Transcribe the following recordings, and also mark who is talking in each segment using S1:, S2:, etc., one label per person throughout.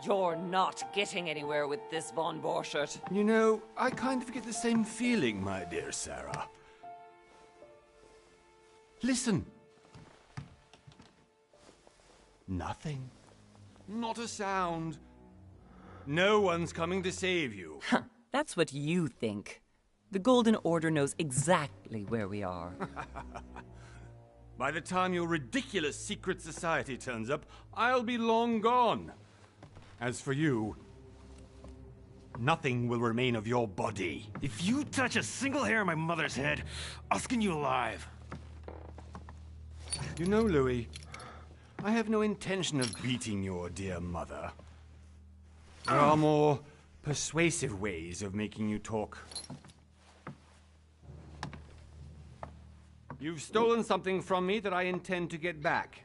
S1: You're not getting anywhere with this, Von Borchert.
S2: You know, I kind of get the same feeling, my dear Sarah. Listen. Nothing. Not a sound. No one's coming to save you.
S1: That's what you think. The Golden Order knows exactly where we are.
S2: By the time your ridiculous secret society turns up, I'll be long gone. As for you, nothing will remain of your body.
S3: If you touch a single hair on my mother's head, I'll skin you alive.
S2: You know, Louis, I have no intention of beating your dear mother. There are more persuasive ways of making you talk. You've stolen something from me that I intend to get back.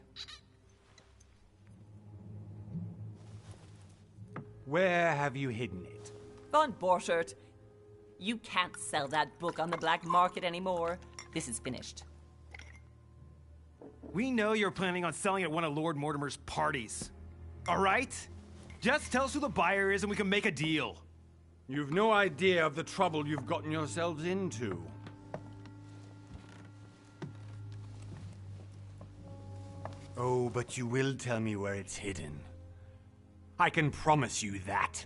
S2: Where have you hidden it?
S1: Von Borchert, you can't sell that book on the black market anymore. This is finished.
S3: We know you're planning on selling at one of Lord Mortimer's parties. All right? Just tell us who the buyer is and we can make a deal.
S2: You've no idea of the trouble you've gotten yourselves into. Oh, but you will tell me where it's hidden. I can promise you that.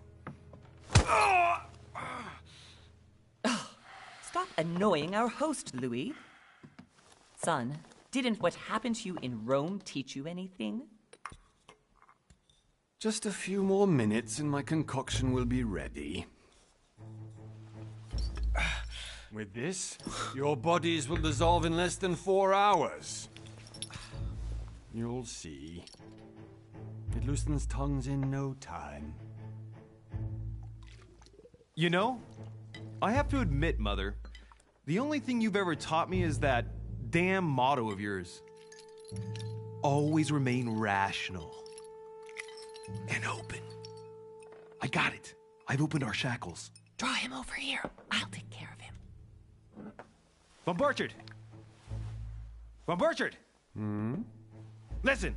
S1: Stop annoying our host, Louis. Son, didn't what happened to you in Rome teach you anything?
S2: Just a few more minutes and my concoction will be ready. With this, your bodies will dissolve in less than 4 hours. You'll see. It loosens tongues in no time.
S3: You know, I have to admit, Mother, the only thing you've ever taught me is that damn motto of yours. Always remain rational. And open. I got it. I've opened our shackles.
S1: Draw him over here. I'll take care of him.
S3: Von Borchert! Von Borchert! Listen.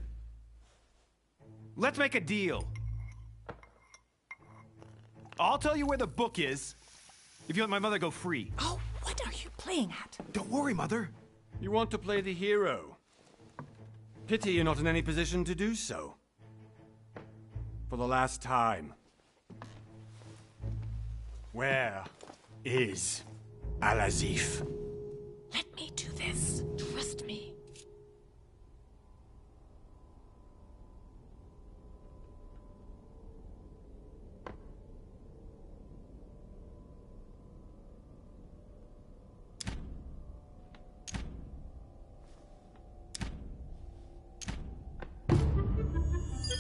S3: Let's make a deal. I'll tell you where the book is if you let my mother go free.
S1: Oh, what are you playing at?
S3: Don't worry, Mother.
S2: You want to play the hero. Pity you're not in any position to do so. For the last time. Where is Al-Azif?
S1: Let me do this. Trust me.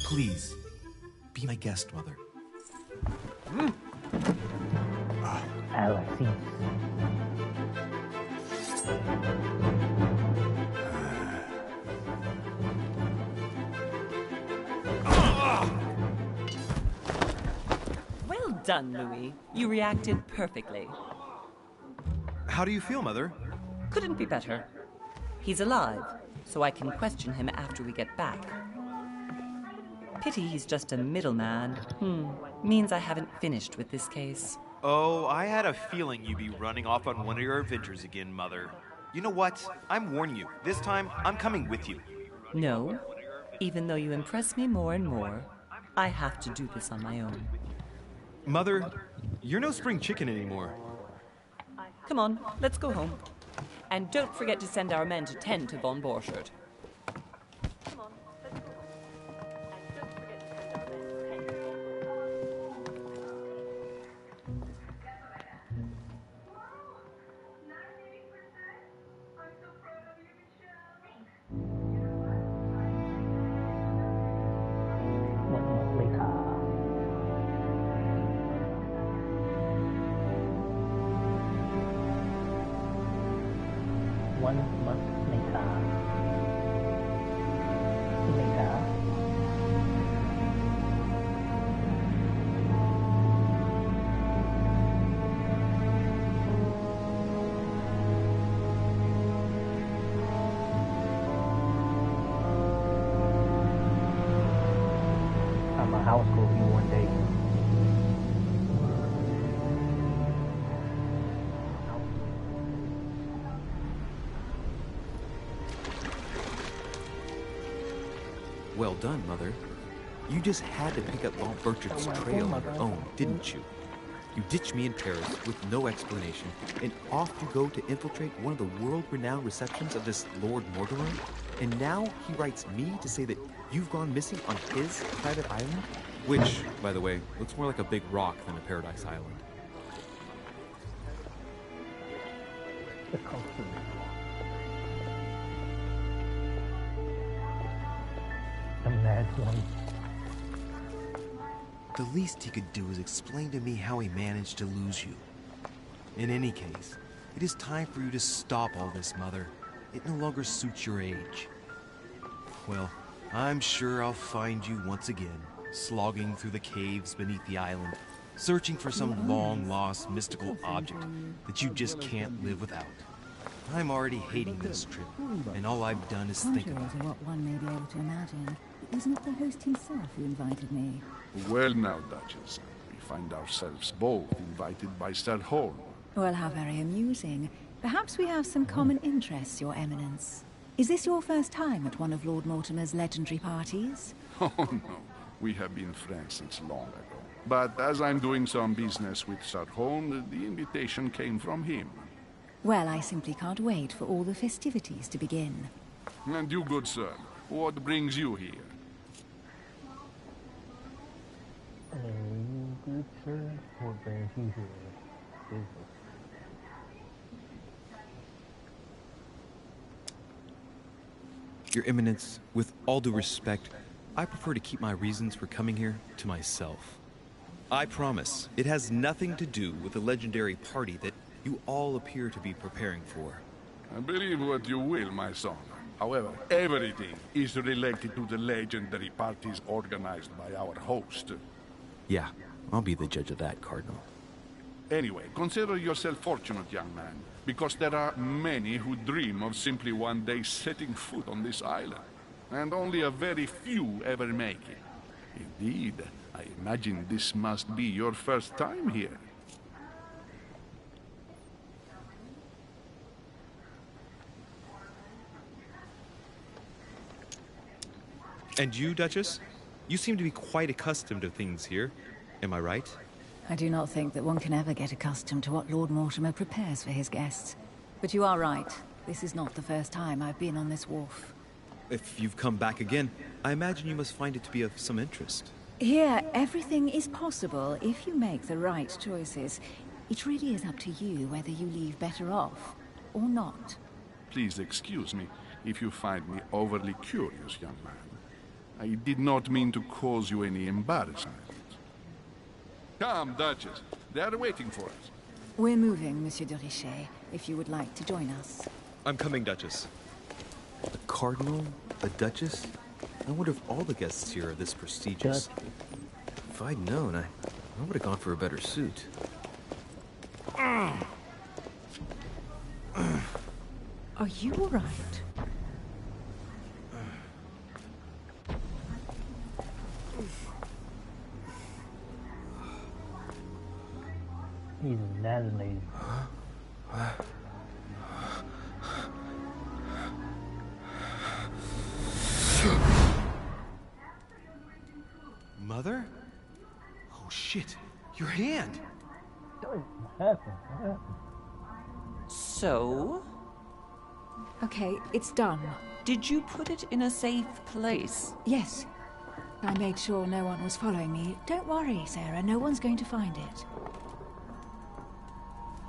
S4: Please, be my guest, Mother.
S5: Al-Azif.
S1: Well done, Louis. You reacted perfectly.
S3: How do you feel, Mother?
S1: Couldn't be better. He's alive, so I can question him after we get back. Pity he's just a middleman. Means I haven't finished with this case.
S3: Oh, I had a feeling you'd be running off on one of your adventures again, Mother. You know what? I'm warning you. This time, I'm coming with you.
S1: No. Even though you impress me more and more, I have to do this on my own.
S3: Mother, you're no spring chicken anymore.
S1: Come on, let's go home. And don't forget to send our men to tend to Von Borchert.
S5: One month later. From a house will be one day.
S3: Well done, Mother. You just had to pick up Von Burchard's trail on your own, didn't you? You ditched me in Paris with no explanation, and off you go to infiltrate one of the world-renowned receptions of this Lord Mortimer? And now he writes me to say that you've gone missing on his private island? Which, by the way, looks more like a big rock than a paradise island.
S5: The mad one.
S4: The least he could do is explain to me how he managed to lose you. In any case, it is time for you to stop all this, Mother. It no longer suits your age. Well, I'm sure I'll find you once again, slogging through the caves beneath the island, searching for some long-lost mystical object that you just can't live without. I'm already hating this trip, and all I've done is think about
S6: Contrary to what one may be able to imagine, it was not the host himself who invited me.
S7: Well now, Duchess, we find ourselves both invited by Sir Holm.
S6: Well, how very amusing. Perhaps we have some common interests, Your Eminence. Is this your first time at one of Lord Mortimer's legendary parties?
S7: Oh no, we have been friends since long ago. But as I'm doing some business with Sir Holm, the invitation came from him.
S6: Well, I simply can't wait for all the festivities to begin.
S7: And you, good sir, what brings you here?
S5: Good sir, what brings you here?
S3: Your Eminence, with all due respect, I prefer to keep my reasons for coming here to myself. I promise, it has nothing to do with the legendary party that you all appear to be preparing for.
S7: I believe what you will, my son. However, everything is related to the legendary parties organized by our host.
S3: Yeah, I'll be the judge of that, Cardinal.
S7: Anyway, consider yourself fortunate, young man, because there are many who dream of simply one day setting foot on this island, and only a very few ever make it. Indeed, I imagine this must be your first time here.
S3: And you, Duchess? You seem to be quite accustomed to things here. Am I right?
S6: I do not think that one can ever get accustomed to what Lord Mortimer prepares for his guests. But you are right. This is not the first time I've been on this wharf.
S3: If you've come back again, I imagine you must find it to be of some interest.
S6: Here, everything is possible if you make the right choices. It really is up to you whether you leave better off or not.
S7: Please excuse me if you find me overly curious, young man. I did not mean to cause you any embarrassment. Come, Duchess. They are waiting for us.
S6: We're moving, Monsieur de Richet, if you would like to join us.
S3: I'm coming, Duchess. A cardinal? A duchess? I wonder if all the guests here are this prestigious. If I'd known, I would have gone for a better suit.
S6: Are you all right?
S5: He's annihilated.
S4: Mother? Oh shit, your hand!
S5: What happened? What happened?
S1: So,
S6: Okay, it's done.
S1: did you put it in a safe place?
S6: Yes. I made sure no one was following me. Don't worry, Sarah, no one's going to find it.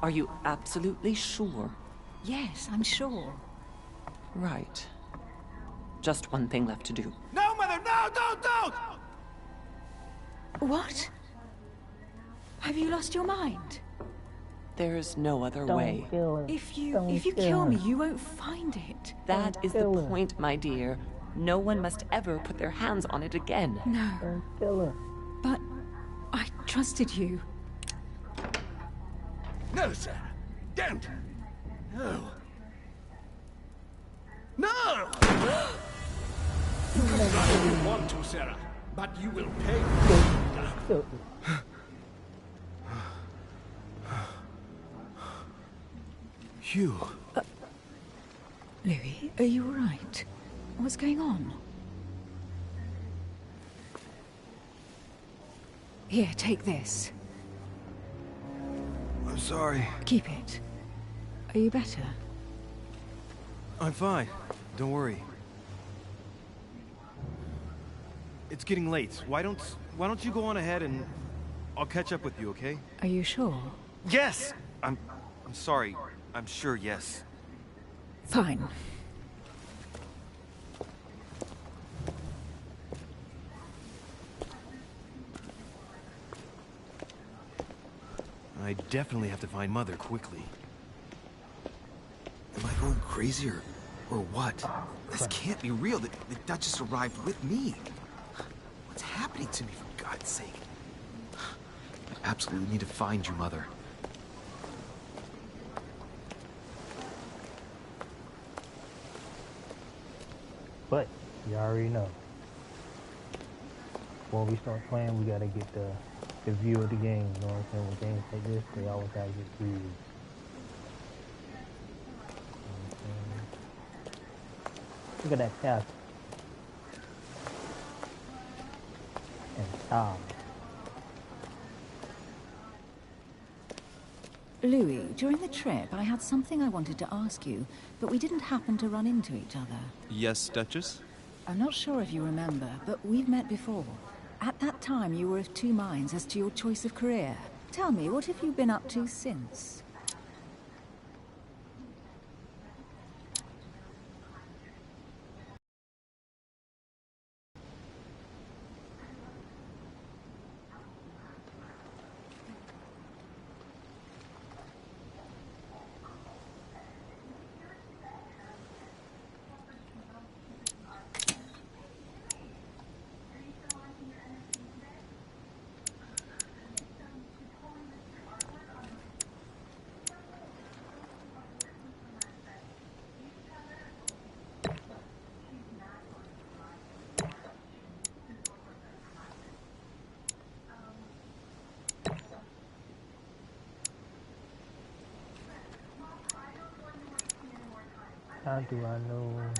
S1: Are you absolutely sure?
S6: Yes, I'm sure.
S1: Right. Just one thing left to do.
S4: No, Mother, no, don't!
S6: What? Have you lost your mind?
S1: There's no other way.
S5: Don't kill her.
S6: If you
S5: Don't
S6: kill me,
S5: her.
S6: you won't find it.
S1: That is the
S5: kill her.
S1: point, my dear. No one must ever put their hands on it again.
S6: No,
S5: Don't kill her.
S6: but I trusted you.
S7: No, Sarah. Don't. No. No! You can try if you want to, Sarah, but you will pay.
S5: Kill her.
S4: Hugh.
S6: Louis, are you all right? What's going on? Here, take this.
S4: I'm sorry.
S6: Keep it. Are you better?
S4: I'm fine. Don't worry. It's getting late. Why don't you go on ahead and I'll catch up with you, okay?
S6: Are you sure?
S4: Yes! I'm sorry. I'm sure, yes.
S6: Fine.
S4: I definitely have to find Mother quickly. Am I going crazy or what? This can't be real. The Duchess arrived with me. What's happening to me, for God's sake? I absolutely need to find you, Mother.
S5: But you already know. When we start playing, we gotta get the view of the game. You know what I'm saying? With games like this, they always gotta get previews. Look at that castle. And style.
S6: Louis, during the trip, I had something I wanted to ask you, but we didn't happen to run into each other.
S3: Yes, Duchess?
S6: I'm not sure if you remember, but we've met before. At that time, you were of two minds as to your choice of career. Tell me, what have you been up to since?
S5: How do I know?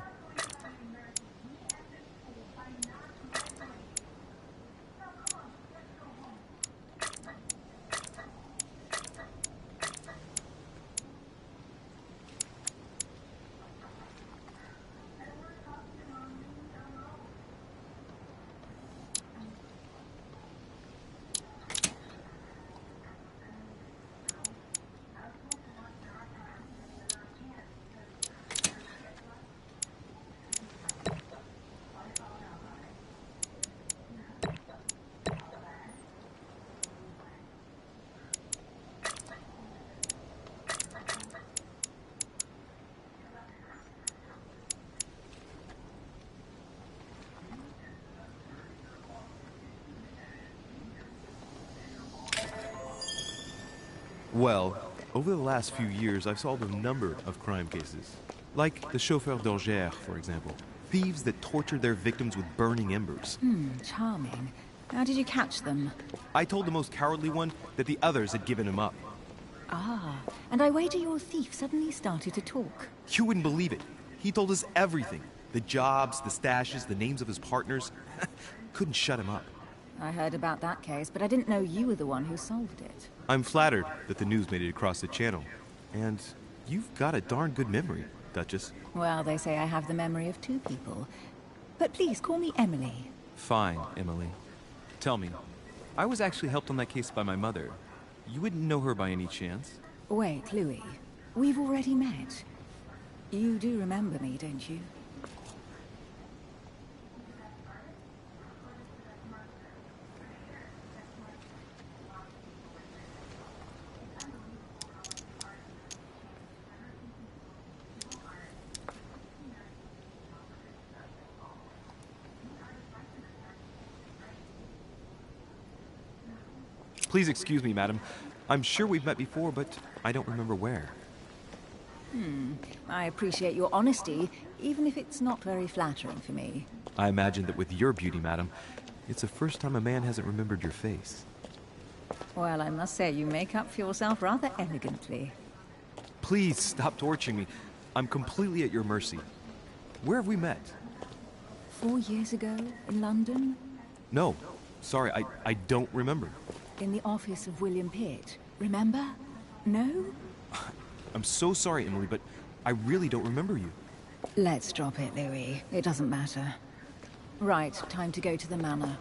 S4: Well, over the last few years, I've solved a number of crime cases. Like the chauffeur d'Angers, for example. Thieves that tortured their victims with burning embers.
S6: Charming. How did you catch them?
S4: I told the most cowardly one that the others had given him up.
S6: Ah, and I wager your thief suddenly started to talk.
S4: You wouldn't believe it. He told us everything. The jobs, the stashes, the names of his partners. Couldn't shut him up.
S6: I heard about that case, but I didn't know you were the one who solved it.
S4: I'm flattered that the news made it across the channel. And you've got a darn good memory, Duchess.
S6: Well, they say I have the memory of two people. But please, call me Emily.
S3: Fine, Emily. Tell me, I was actually helped on that case by my mother. You wouldn't know her by any chance?
S6: Wait, Louis. We've already met. You do remember me, don't you?
S3: Please excuse me, madam. I'm sure we've met before, but I don't remember where.
S6: I appreciate your honesty, even if it's not very flattering for me.
S3: I imagine that with your beauty, madam, it's the first time a man hasn't remembered your face.
S6: Well, I must say, you make up for yourself rather elegantly.
S3: Please stop torturing me. I'm completely at your mercy. Where have we met?
S6: 4 years ago, in London?
S3: No,
S4: Sorry, I don't remember.
S6: In the office of William Pitt, remember? No?
S4: I'm so sorry, Emily, but I really don't remember you.
S6: Let's drop it, Louis. It doesn't matter. Right, time to go to the manor.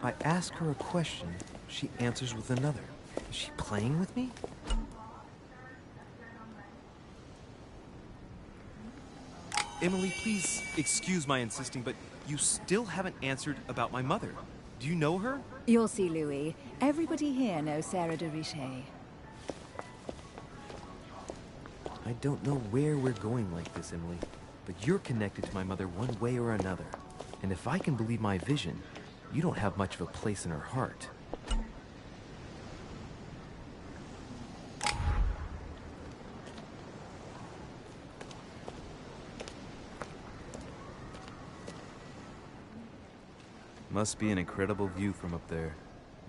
S4: I ask her a question, she answers with another. Is she playing with me? Emily, please excuse my insisting, but you still haven't answered about my mother. Do you know her?
S6: You'll see, Louis. Everybody here knows Sarah de Richet.
S4: I don't know where we're going like this, Emily, but you're connected to my mother one way or another. And if I can believe my vision, you don't have much of a place in her heart. Must be an incredible view from up there.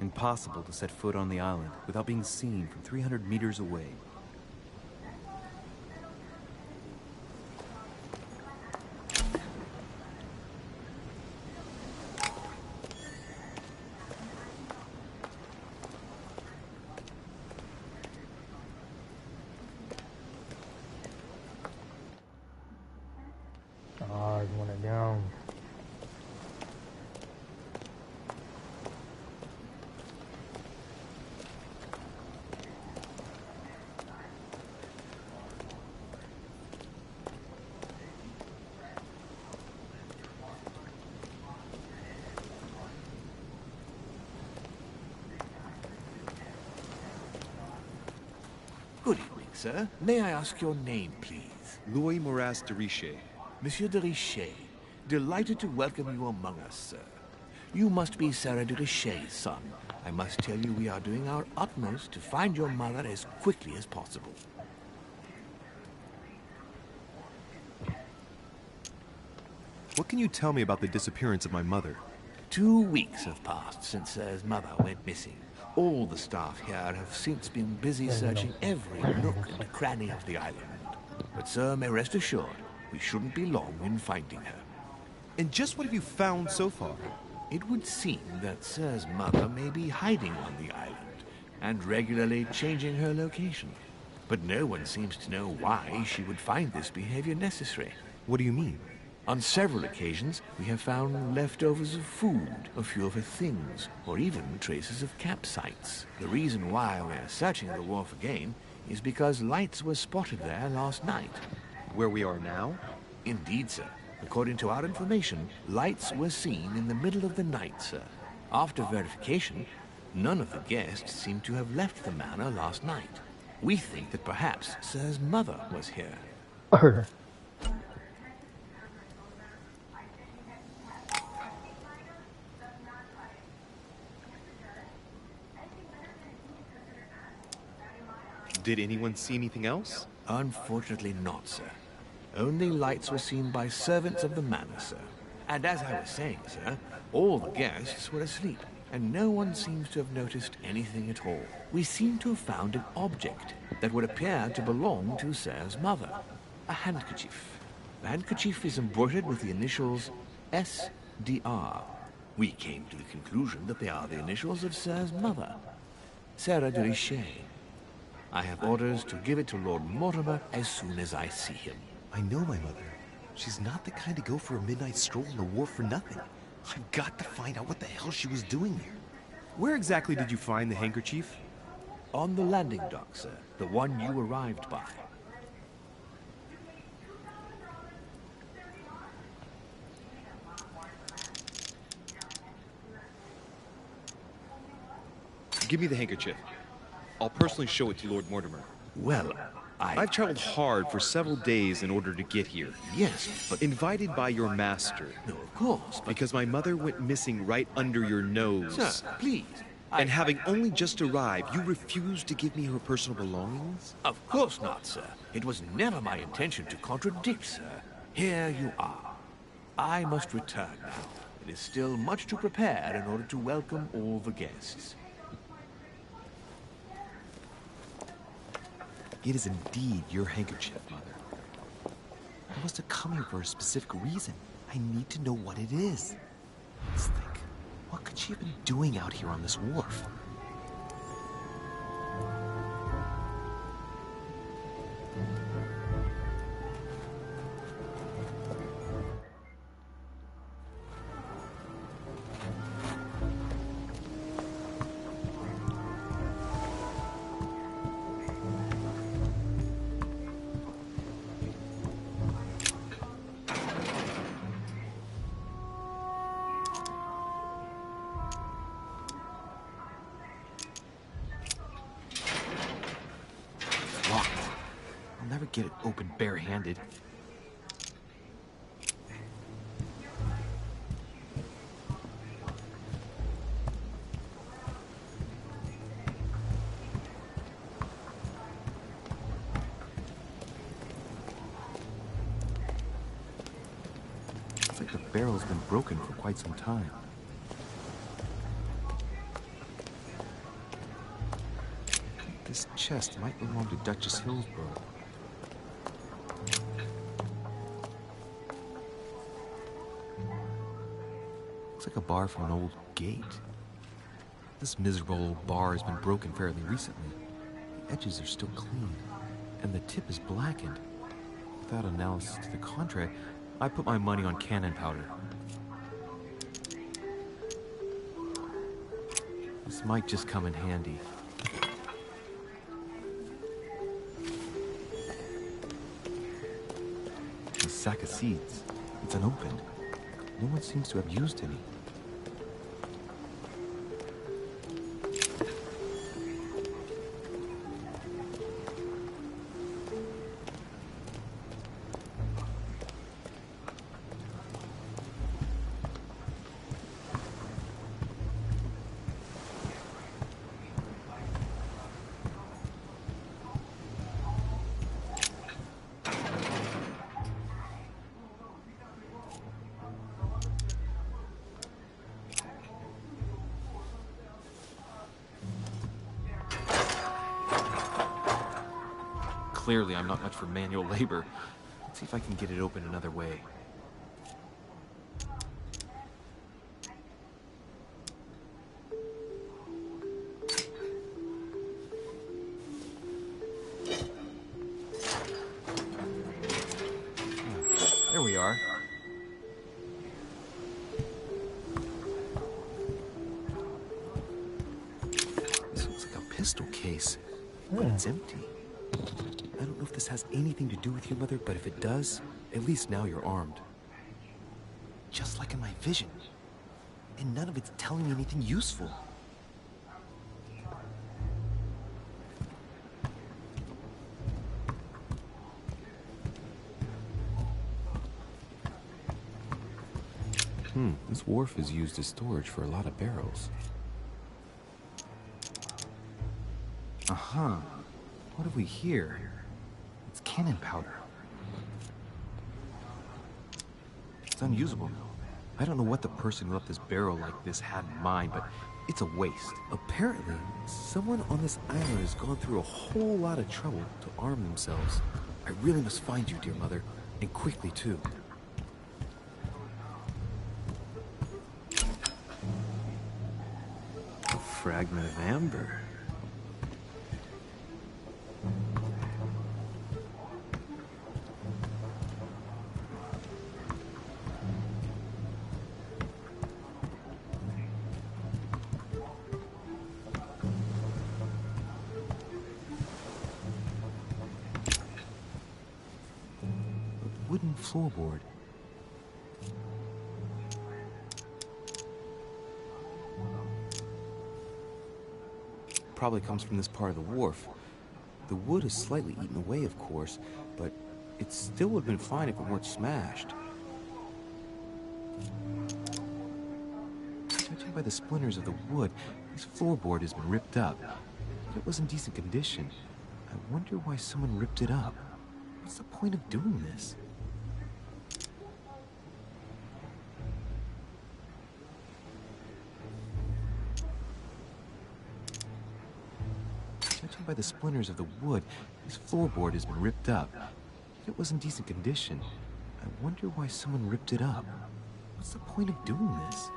S4: Impossible to set foot on the island without being seen from 300 meters away.
S5: I want it down.
S8: Good evening, sir. May I ask your name, please?
S4: Louis Moras de Richet.
S8: Monsieur de Richet. Delighted to welcome you among us, sir. You must be Sarah de Richet's son. I must tell you we are doing our utmost to find your mother as quickly as possible.
S4: What can you tell me about the disappearance of my mother?
S8: 2 weeks have passed since Sir's mother went missing. All the staff here have since been busy searching every nook and cranny of the island. But Sir may rest assured, we shouldn't be long in finding her.
S4: And just what have you found so far?
S8: It would seem that Sir's mother may be hiding on the island and regularly changing her location. But no one seems to know why she would find this behavior necessary.
S4: What do you mean?
S8: On several occasions, we have found leftovers of food, a few of her things, or even traces of campsites. The reason why we're searching the wharf again is because lights were spotted there last night.
S4: Where we are now?
S8: Indeed, sir. According to our information, lights were seen in the middle of the night, sir. After verification, none of the guests seem to have left the manor last night. We think that perhaps Sir's mother was here.
S4: Did anyone see anything else?
S8: Unfortunately not, sir. Only lights were seen by servants of the manor, sir. And as I was saying, sir, all the guests were asleep, and no one seems to have noticed anything at all. We seem to have found an object that would appear to belong to Sir's mother. A handkerchief. The handkerchief is embroidered with the initials SDR. We came to the conclusion that they are the initials of Sir's mother, Sarah de Richet. I have orders to give it to Lord Mortimer as soon as I see him.
S4: I know my mother. She's not the kind to go for a midnight stroll on the wharf for nothing. I've got to find out what the hell she was doing here. Where exactly did you find the handkerchief?
S8: On the landing dock, sir. The one you arrived by.
S4: Give me the handkerchief. I'll personally show it to Lord Mortimer.
S8: Well,
S4: I've traveled hard for several days in order to get here.
S8: Yes, but...
S4: Invited by your master.
S8: No, of course, but...
S4: Because my mother went missing right under your nose.
S8: Sir, please.
S4: And having only just arrived, you refused to give me her personal belongings?
S8: Of course not, sir. It was never my intention to contradict, sir. Here you are. I must return now. it is still much to prepare in order to welcome all the guests.
S4: It is indeed your handkerchief, Mother. I must have come here for a specific reason. I need to know what it is. Let's think. What could she have been doing out here on this wharf? Locked. I'll never get it open bare-handed. Looks like the barrel's been broken for quite some time. This chest might belong to Duchess Hillsborough. Looks like a bar from an old gate. This miserable old bar has been broken fairly recently. The edges are still clean, and the tip is blackened. Without analysis to the contrary, I put my money on cannon powder. This might just come in handy. A sack of seeds. It's unopened. No one seems to have used any. Clearly, I'm not much for manual labor. Let's see if I can get it open another way. There we are. This looks like a pistol case, but it's empty. I don't know if this has anything to do with you, Mother, but if it does, at least now you're armed. Just like in my vision. And none of it's telling me anything useful. This wharf is used as storage for a lot of barrels. What have we here? It's cannon powder. It's unusable now. I don't know what the person who left this barrel like this had in mind, but it's a waste. Apparently, someone on this island has gone through a whole lot of trouble to arm themselves. I really must find you, dear Mother, and quickly too. A fragment of amber. Wooden floorboard. Probably comes from this part of the wharf. The wood is slightly eaten away, of course, but it still would have been fine if it weren't smashed. Judging by the splinters of the wood, this floorboard has been ripped up. It was in decent condition. I wonder why someone ripped it up. What's the point of doing this? Judging by the splinters of the wood, this floorboard has been ripped up. If it was in decent condition, I wonder why someone ripped it up. What's the point of doing this?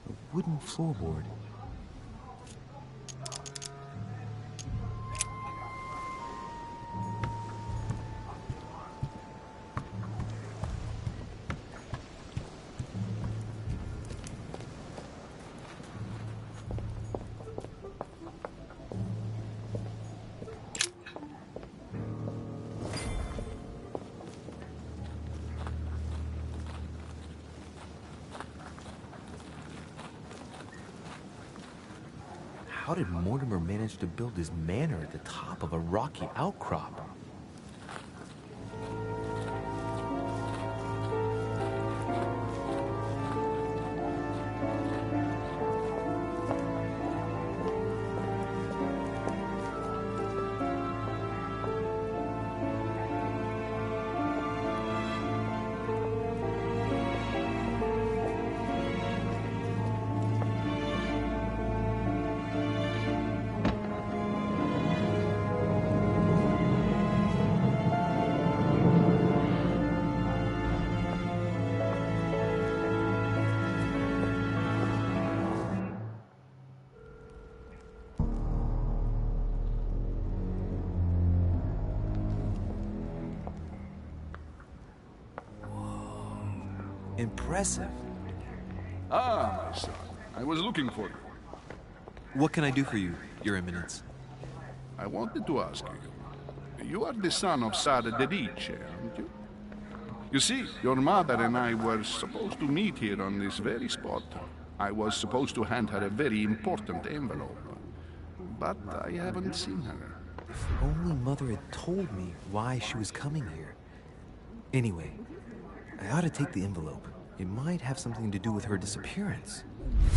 S4: A wooden floorboard. How did Mortimer manage to build his manor at the top of a rocky outcrop? Impressive.
S7: Ah, my son. I was looking for you.
S4: What can I do for you, Your Eminence?
S7: I wanted to ask you. You are the son of Sara de Riche, aren't you? You see, your mother and I were supposed to meet here on this very spot. I was supposed to hand her a very important envelope. But I haven't seen her.
S4: If only Mother had told me why she was coming here. Anyway, I ought to take the envelope. It might have something to do with her disappearance.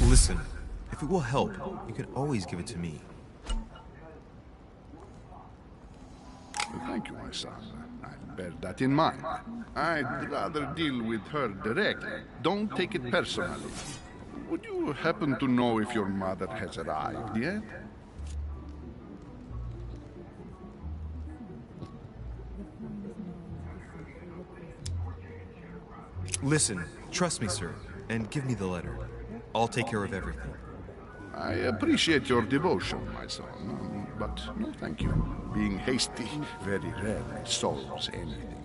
S4: Listen, if it will help, you can always give it to me.
S7: Thank you, my son. I'll bear that in mind. I'd rather deal with her directly. Don't take it personally. Would you happen to know if your mother has arrived yet?
S4: Listen, trust me, sir, and give me the letter. I'll take care of everything.
S7: I appreciate your devotion, my son, but no thank you. Being hasty very rarely solves anything.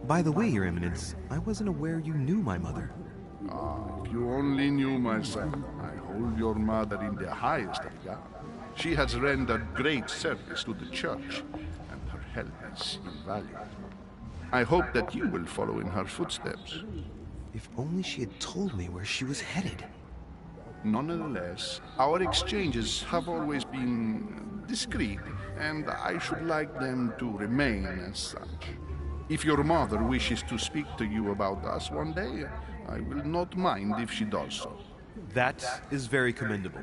S4: By the way, Your Eminence, I wasn't aware you knew my mother.
S7: Ah, if you only knew, my son. I hold your mother in the highest regard. She has rendered great service to the church, and her help is invaluable. I hope that you will follow in her footsteps.
S4: If only she had told me where she was headed.
S7: Nonetheless, our exchanges have always been discreet, and I should like them to remain as such. If your mother wishes to speak to you about us one day, I will not mind if she does so.
S4: That is very commendable.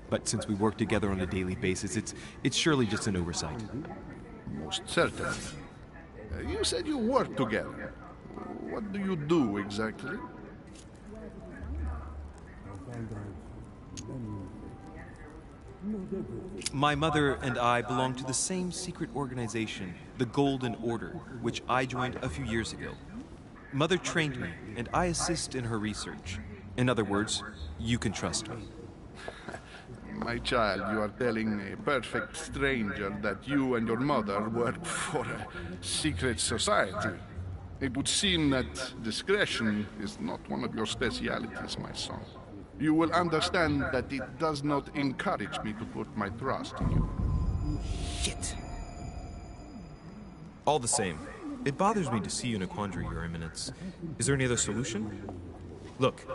S4: But since we work together on a daily basis, it's surely just an oversight.
S7: Most certainly. You said you work together. What do you do exactly?
S4: My mother and I belong to the same secret organization, the Golden Order, which I joined a few years ago. Mother trained me, and I assist in her research. In other words, you can trust me.
S7: My child, you are telling a perfect stranger that you and your mother work for a secret society. It would seem that discretion is not one of your specialities, my son. You will understand that it does not encourage me to put my trust in you.
S4: Shit. All the same, it bothers me to see you in a quandary, Your Eminence. Is there any other solution? Look,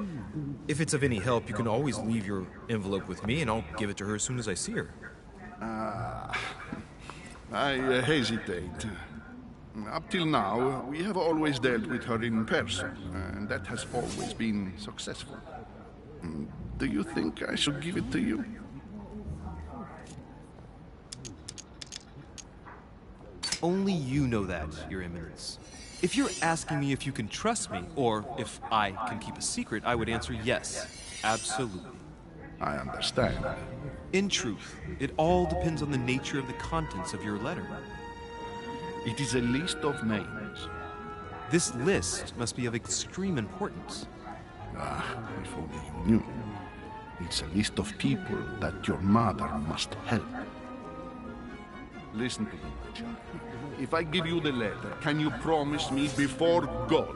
S4: if it's of any help, you can always leave your envelope with me, and I'll give it to her as soon as I see her.
S7: I hesitate. Up till now, we have always dealt with her in person, and that has always been successful. Do you think I should give it to you?
S3: Only you know that, Your Eminence. If you're asking me if you can trust me, or if I can keep a secret, I would answer yes, absolutely.
S7: I understand.
S3: In truth, it all depends on the nature of the contents of your letter.
S7: It is a list of names.
S3: This list must be of extreme importance.
S7: Ah, if only you knew. It's a list of people that your mother must help. Listen to me, my child. If I give you the letter, can you promise me before God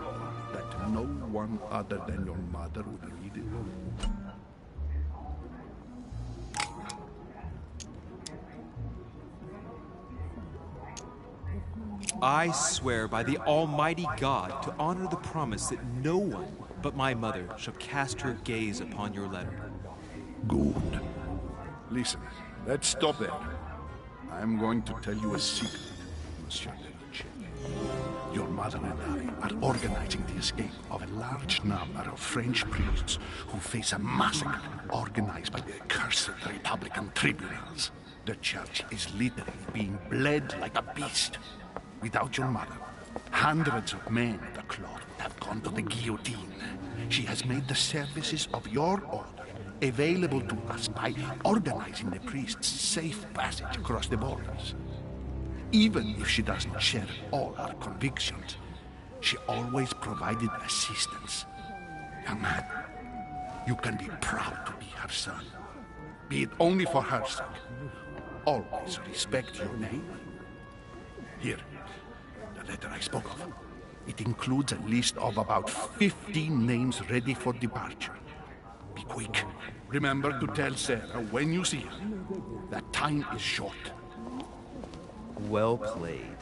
S7: that no one other than your mother will read it?
S3: I swear by the Almighty God to honor the promise that no one but my mother shall cast her gaze upon your letter.
S7: Good. Listen, let's stop there. I'm going to tell you a secret, Monsieur Lelouch. Your mother and I are organizing the escape of a large number of French priests who face a massacre organized by the accursed Republican tribunals. The church is literally being bled like a beast. Without your mother, hundreds of men of the cloth would have gone to the guillotine. She has made the services of your order available to us by organizing the priests' safe passage across the borders. Even if she does not share all our convictions, she always provided assistance. Young man, you can be proud to be her son. Be it only for her sake. Always respect your name. Here, the letter I spoke of. It includes a list of about 15 names ready for departure. Be quick. Remember to tell Sarah when you see her that time is short.
S3: Well played.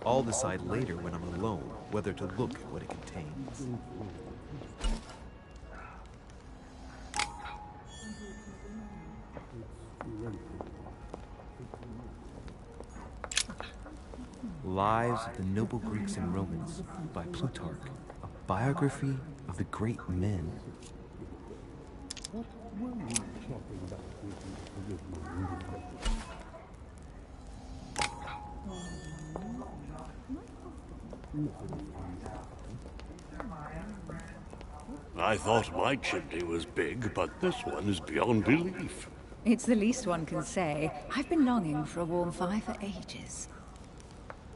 S3: I'll decide later when I'm alone whether to look at what it contains. Lives of the Noble Greeks and Romans by Plutarch, a biography of the great men.
S9: I thought my chimney was big, but this one is beyond belief.
S6: It's the least one can say. I've been longing for a warm fire for ages.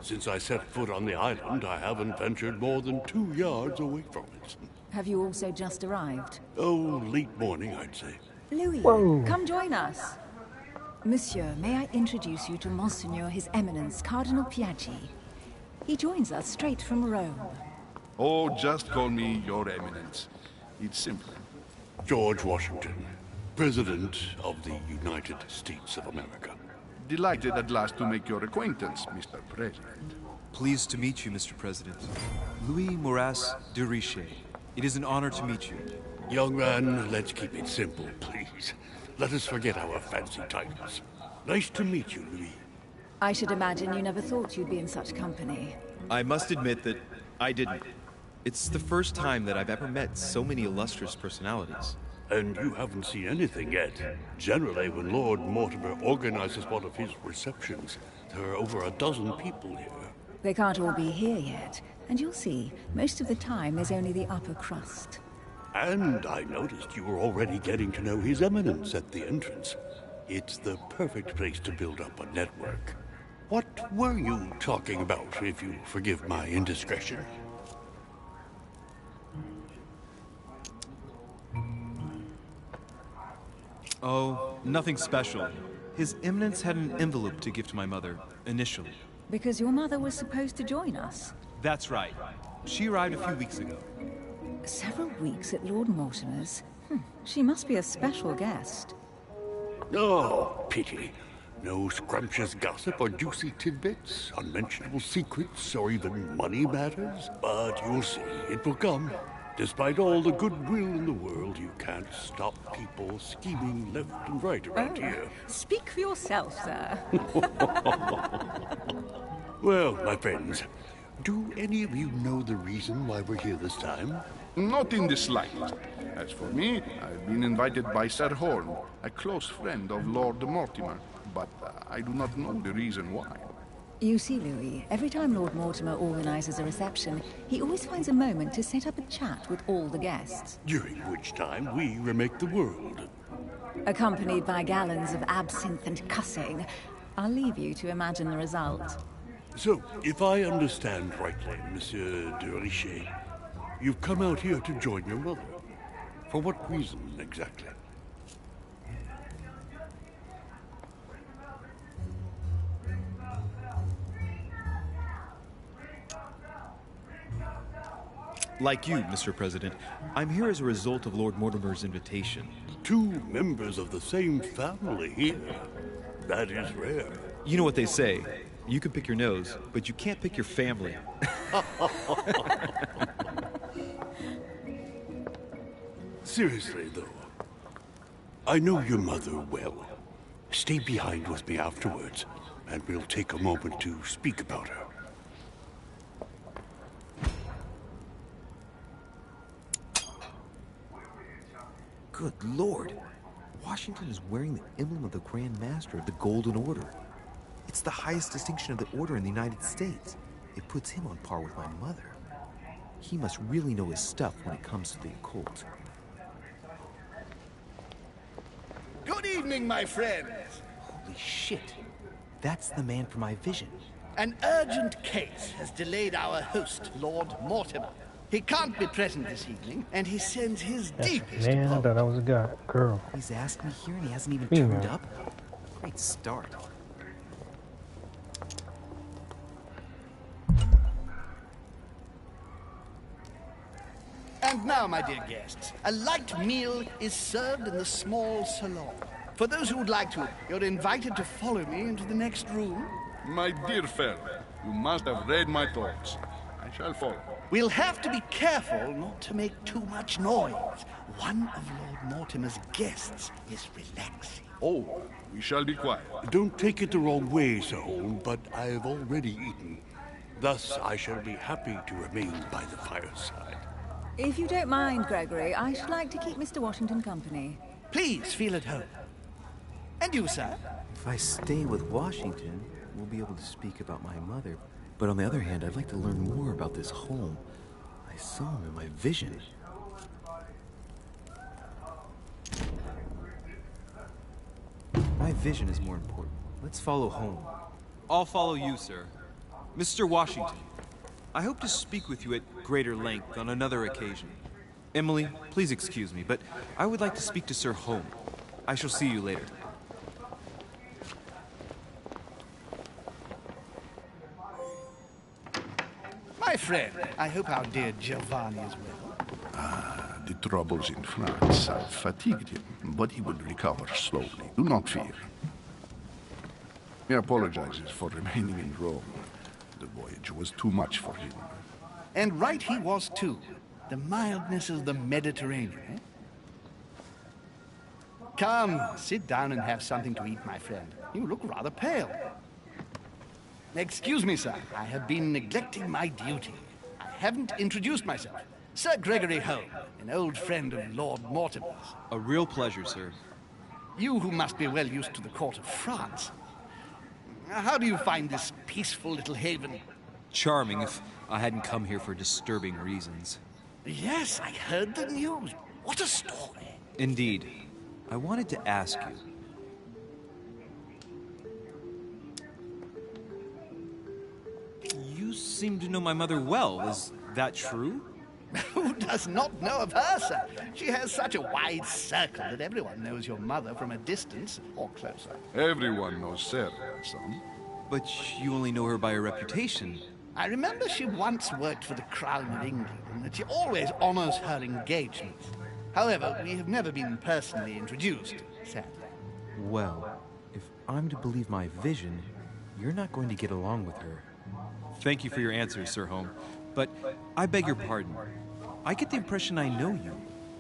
S9: Since I set foot on the island, I haven't ventured more than 2 yards away from it.
S6: Have you also just arrived?
S9: Oh, late morning, I'd say.
S6: Louis, come join us. Monsieur, may I introduce you to Monseigneur His Eminence, Cardinal Piaggi. He joins us straight from Rome.
S7: Oh, just call me Your Eminence. It's simple.
S9: George Washington, President of the United States of America.
S7: Delighted at last to make your acquaintance, Mr. President.
S3: Pleased to meet you, Mr. President. Louis Moras de Richet. It is an honor to meet you.
S9: Young man, let's keep it simple, please. Let us forget our fancy titles. Nice to meet you, Louis.
S6: I should imagine you never thought you'd be in such company.
S3: I must admit that I didn't. It's the first time that I've ever met so many illustrious personalities.
S9: And you haven't seen anything yet. Generally, when Lord Mortimer organizes one of his receptions, there are over a dozen people here.
S6: They can't all be here yet, and you'll see, most of the time there's only the upper crust.
S9: And I noticed you were already getting to know His Eminence at the entrance. It's the perfect place to build up a network. What were you talking about, if you forgive my indiscretion?
S3: Oh, nothing special. His Eminence had an envelope to give to my mother, initially.
S6: Because your mother was supposed to join us.
S3: That's right. She arrived a few weeks ago.
S6: Several weeks at Lord Mortimer's? She must be a special guest.
S9: Oh, pity. No scrumptious gossip or juicy tidbits, unmentionable secrets, or even money matters. But you'll see, it will come. Despite all the goodwill in the world, you can't stop people scheming left and right around here.
S6: Speak for yourself, sir.
S9: Well, my friends, do any of you know the reason why we're here this time?
S7: Not in the slightest. As for me, I've been invited by Sir Horn, a close friend of Lord Mortimer, but I do not know the reason why.
S6: You see, Louis, every time Lord Mortimer organizes a reception, he always finds a moment to set up a chat with all the guests.
S9: During which time we remake the world.
S6: Accompanied by gallons of absinthe and cussing. I'll leave you to imagine the result.
S9: So, if I understand rightly, Monsieur de Richet, you've come out here to join your mother. For what reason, exactly?
S4: Like you, Mr. President, I'm here as a result of Lord Mortimer's invitation.
S9: 2 members of the same family here. That is rare.
S4: You know what they say. You can pick your nose, but you can't pick your family.
S9: Seriously, though, I know your mother well. Stay behind with me afterwards, and we'll take a moment to speak about her.
S4: Good Lord. Washington is wearing the emblem of the Grand Master of the Golden Order. It's the highest distinction of the order in the United States. It puts him on par with my mother. He must really know his stuff when it comes to the occult.
S10: Good evening, my friends.
S4: Holy shit. That's the man for my vision.
S10: An urgent case has delayed our host, Lord Mortimer. He can't be present this evening, and he sends his deepest
S5: Man, I
S10: apologies.
S5: thought that was a guy, girl.
S4: He's asked me here and he hasn't even
S5: Female.
S4: turned up? Great start.
S10: And now, my dear guests, a light meal is served in the small salon. For those who would like to, you're invited to follow me into the next room.
S7: My dear fellow, you must have read my thoughts. I shall follow.
S10: We'll have to be careful not to make too much noise. One of Lord Mortimer's guests is relaxing.
S7: Oh, we shall be quiet.
S9: Don't take it the wrong way, Sir Holmes, but I've already eaten. Thus, I shall be happy to remain by the fireside.
S6: If you don't mind, Gregory, I should like to keep Mr. Washington company.
S10: Please feel at home. And you, sir?
S4: If I stay with Washington, we'll be able to speak about my mother. But on the other hand, I'd like to learn more about this home. I saw him in my vision. My vision is more important. Let's follow home.
S3: I'll follow you, sir. Mr. Washington, I hope to speak with you at greater length on another occasion. Emily, please excuse me, but I would like to speak to Sir Home. I shall see you later.
S10: My friend, I hope our dear Giovanni is well.
S7: The troubles in France have fatigued him, but he will recover slowly. Do not fear. He apologizes for remaining in Rome. The voyage was too much for him.
S10: And right he was, too. The mildness of the Mediterranean, eh? Come, sit down and have something to eat, my friend. You look rather pale. Excuse me, sir. I have been neglecting my duty. I haven't introduced myself. Sir Gregory Home, an old friend of Lord Mortimer's.
S3: A real pleasure, sir.
S10: You who must be well used to the court of France. How do you find this peaceful little haven?
S3: Charming if I hadn't come here for disturbing reasons.
S10: Yes, I heard the news. What a story.
S3: Indeed. I wanted to ask you. You seem to know my mother well. Is that true?
S10: Who does not know of her, sir? She has such a wide circle that everyone knows your mother from a distance or closer.
S7: Everyone knows Sarah, son.
S3: But you only know her by her reputation.
S10: I remember she once worked for the Crown of England and that she always honors her engagements. However, we have never been personally introduced, sadly.
S4: Well, if I'm to believe my vision, you're not going to get along with her.
S3: Thank you for your answer, Sir Home. But I beg your pardon. I get the impression I know you.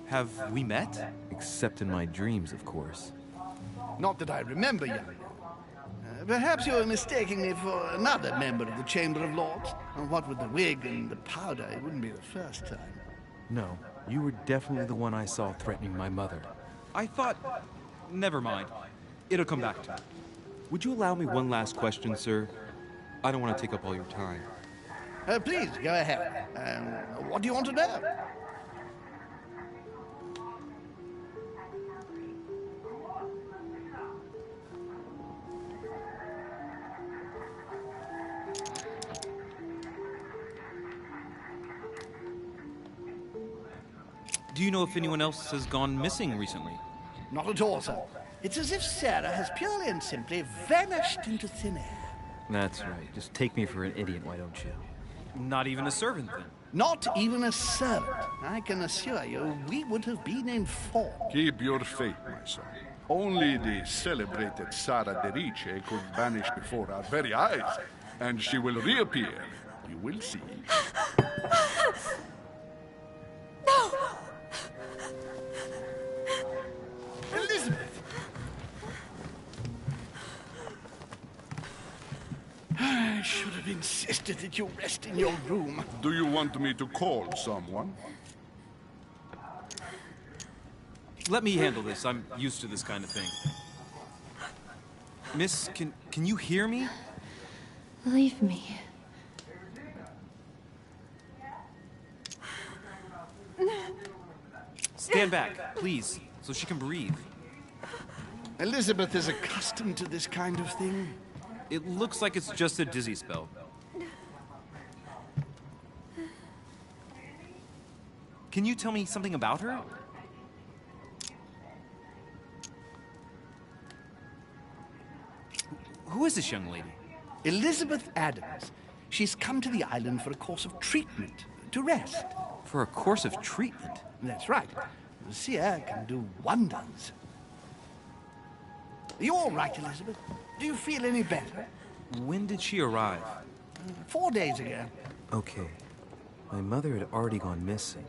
S3: Have we met?
S4: Except in my dreams, of course.
S10: Not that I remember, young man. Perhaps you're mistaking me for another member of the Chamber of Lords. And what with the wig and the powder, it wouldn't be the first time.
S4: No, you were definitely the one I saw threatening my mother.
S3: I thought... Never mind. It'll come back to me.
S4: Would you allow me one last question, sir? I don't want to take up all your time.
S10: Please, go ahead. What do you want to know?
S3: Do you know if anyone else has gone missing recently?
S10: Not at all, sir. It's as if Sarah has purely and simply vanished into thin air.
S4: That's right. Just take me for an idiot, why don't you?
S3: Not even a servant, then?
S10: Not even a servant. I can assure you, we would have been informed.
S7: Keep your faith, my son. Only the celebrated Sara de Riche could vanish before our very eyes, and she will reappear. You will see.
S6: No!
S10: Elizabeth! I should have insisted that you rest in your room.
S7: Do you want me to call someone?
S3: Let me handle this. I'm used to this kind of thing. Miss, can you hear me?
S11: Leave me.
S3: Stand back, please, so she can breathe.
S10: Elizabeth is accustomed to this kind of thing.
S3: It looks like it's just a dizzy spell. Can you tell me something about her? Who is this young lady?
S10: Elizabeth Adams. She's come to the island for a course of treatment, to rest.
S3: For a course of treatment?
S10: That's right. Lucia can do wonders. Are you all right, Elizabeth? Do you feel any better?
S3: When did she arrive?
S10: 4 days ago.
S4: Okay. My mother had already gone missing.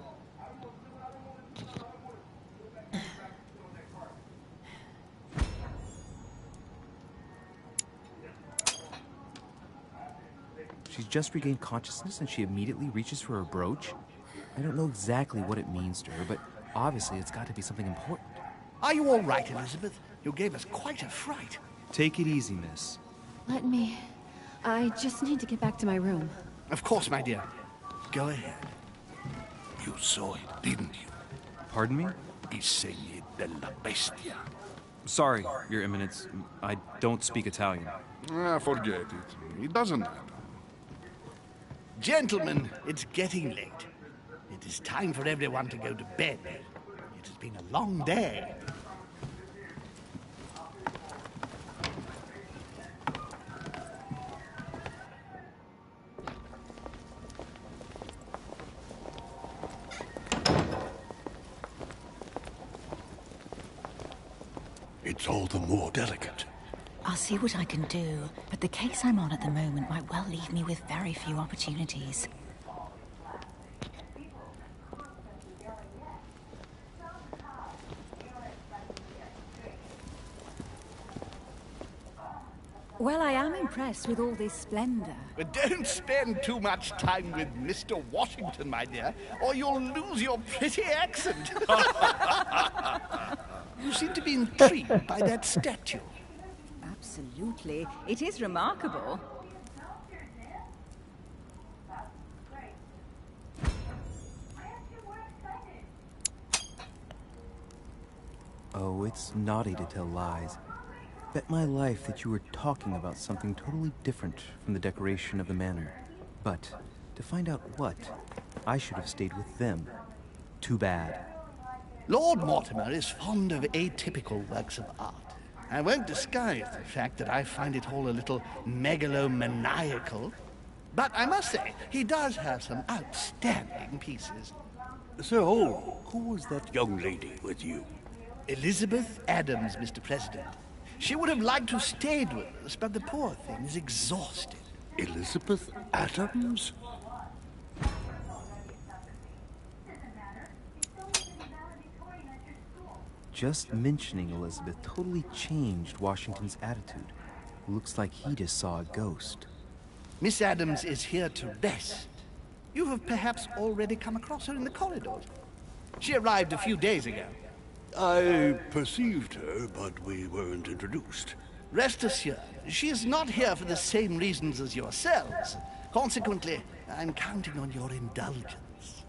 S4: She's just regained consciousness and she immediately reaches for her brooch? I don't know exactly what it means to her, but obviously it's got to be something important.
S10: Are you all right, Elizabeth? You gave us quite a fright.
S4: Take it easy, miss.
S11: Let me... I just need to get back to my room.
S10: Of course, my dear. Go ahead. You saw it, didn't you?
S3: Pardon me?
S10: I segni della bestia.
S3: Sorry, Your Eminence. I don't speak Italian.
S7: Forget it. It doesn't matter.
S10: Gentlemen, it's getting late. It is time for everyone to go to bed. It has been a long day.
S9: It's all the more delicate.
S6: I'll see what I can do, but the case I'm on at the moment might well leave me with very few opportunities. Well, I am impressed with all this splendor.
S10: But don't spend too much time with Mr. Washington, my dear, or you'll lose your pretty accent. You seem to be intrigued by that statue.
S6: Absolutely. It is remarkable.
S4: Oh, it's naughty to tell lies. Bet my life that you were talking about something totally different from the decoration of the manor. But to find out what, I should have stayed with them. Too bad.
S10: Lord Mortimer is fond of atypical works of art. I won't disguise the fact that I find it all a little megalomaniacal. But I must say, he does have some outstanding pieces.
S9: So, who was that young lady with you?
S10: Elizabeth Adams, Mr. President. She would have liked to have stayed with us, but the poor thing is exhausted.
S9: Elizabeth Adams?
S4: Just mentioning Elizabeth totally changed Washington's attitude. Looks like he just saw a ghost.
S10: Miss Adams is here to rest. You have perhaps already come across her in the corridors. She arrived a few days ago.
S9: I perceived her, but we weren't introduced.
S10: Rest assured, she is not here for the same reasons as yourselves. Consequently, I'm counting on your indulgence.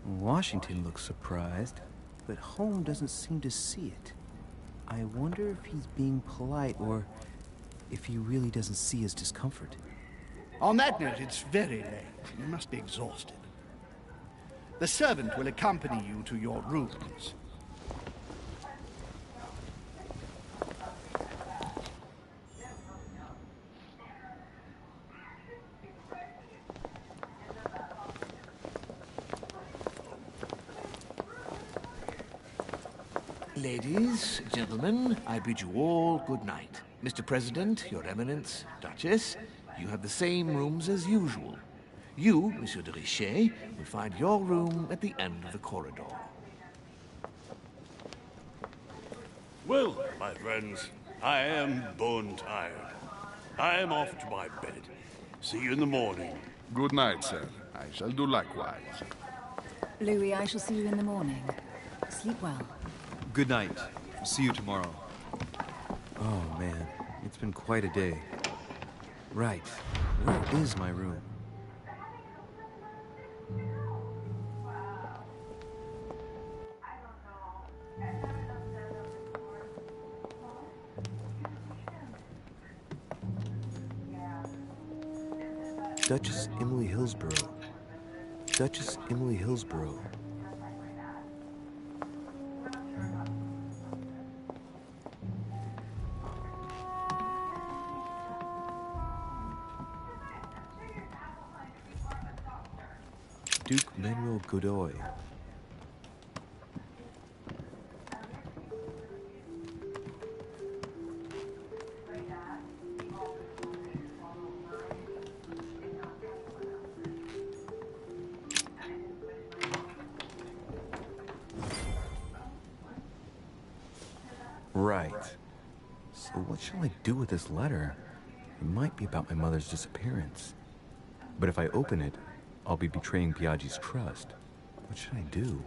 S4: Washington looks surprised, but Holmes doesn't seem to see it. I wonder if he's being polite or if he really doesn't see his discomfort.
S10: On that note, it's very late. You must be exhausted. The servant will accompany you to your rooms.
S8: Ladies, gentlemen, I bid you all good night. Mr. President, Your Eminence, Duchess, you have the same rooms as usual. You, Monsieur de Richet, will find your room at the end of the corridor.
S9: Well, my friends, I am bone tired. I am off to my bed. See you in the morning.
S7: Good night, sir. I shall do likewise.
S6: Louis, I shall see you in the morning. Sleep well.
S3: Good night. See you tomorrow.
S4: Oh, man. It's been quite a day. Right. Where is my room? Duchess Emily Hillsborough. Duchess Emily Hillsborough. Duke Manuel Godoy. Right. So what shall I do with this letter? It might be about my mother's disappearance. But if I open it, I'll be betraying Piaggi's trust. What should I do?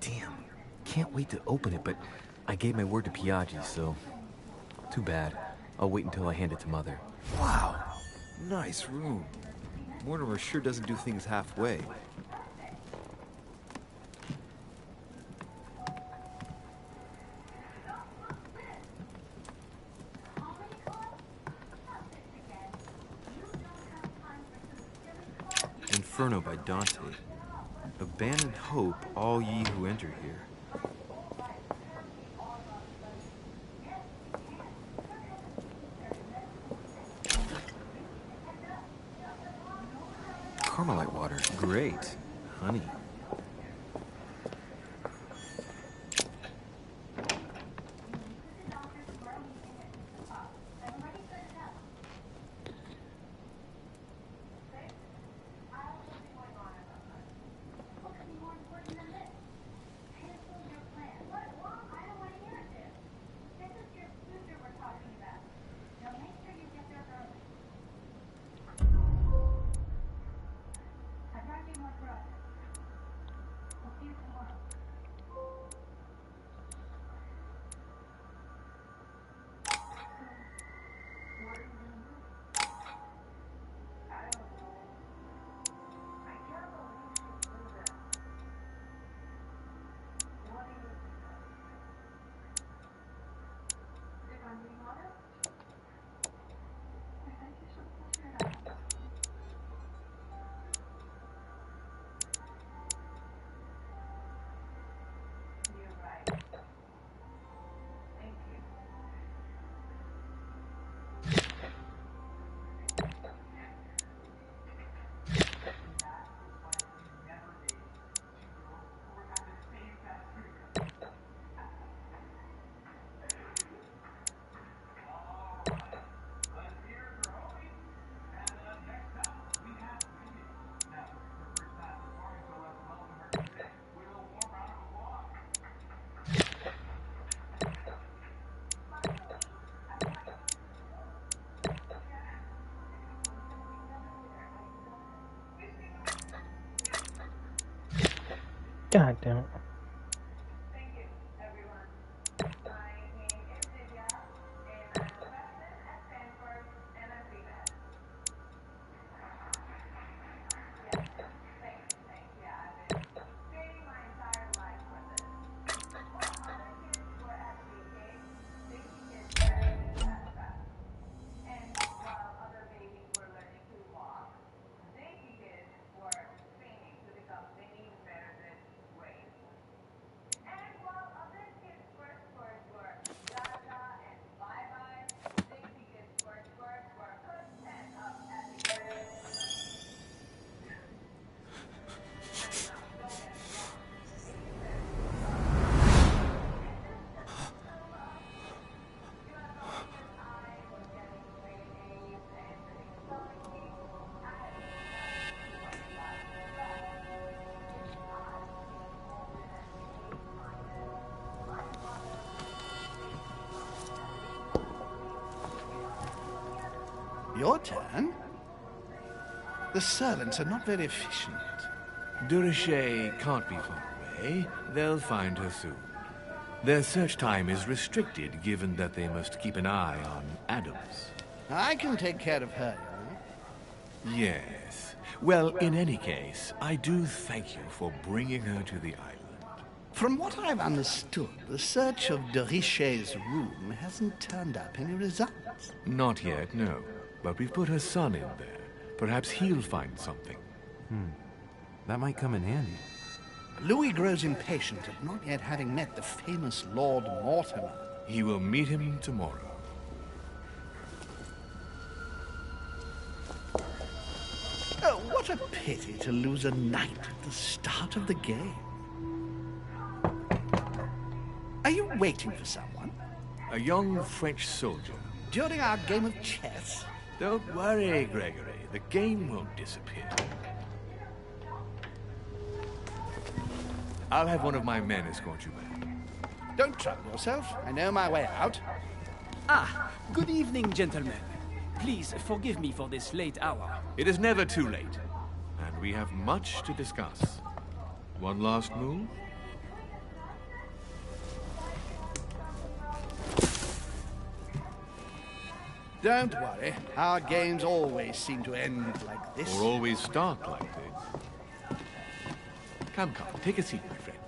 S4: Damn. Can't wait to open it, but I gave my word to Piaggi, so... Too bad. I'll wait until I hand it to Mother. Wow! Nice room. Mortimer sure doesn't do things halfway. Inferno by Dante. Abandon hope, all ye who enter here. Carmelite water. Great. Honey.
S5: God damn it.
S10: Your turn? The servants are not very efficient.
S8: Durocher can't be far away. They'll find her soon. Their search time is restricted, given that they must keep an eye on Adams.
S10: I can take care of her, you know.
S8: Yes. Well, in any case, I do thank you for bringing her to the island.
S10: From what I've understood, the search of Durocher's room hasn't turned up any results.
S8: Not yet, no. But we've put her son in there. Perhaps he'll find something.
S4: That might come in handy.
S10: Louis grows impatient at not yet having met the famous Lord Mortimer.
S8: He will meet him tomorrow.
S10: Oh, what a pity to lose a knight at the start of the game. Are you waiting for someone?
S8: A young French soldier.
S10: During our game of chess?
S8: Don't worry, Gregory. The game won't disappear. I'll have one of my men escort you back.
S10: Don't trouble yourself. I know my way out.
S12: Ah, good evening, gentlemen. Please forgive me for this late hour.
S8: It is never too late, and we have much to discuss. One last move?
S10: Don't worry. Our games always seem to end like this.
S8: Or always start like this. Come, take a seat, my friend.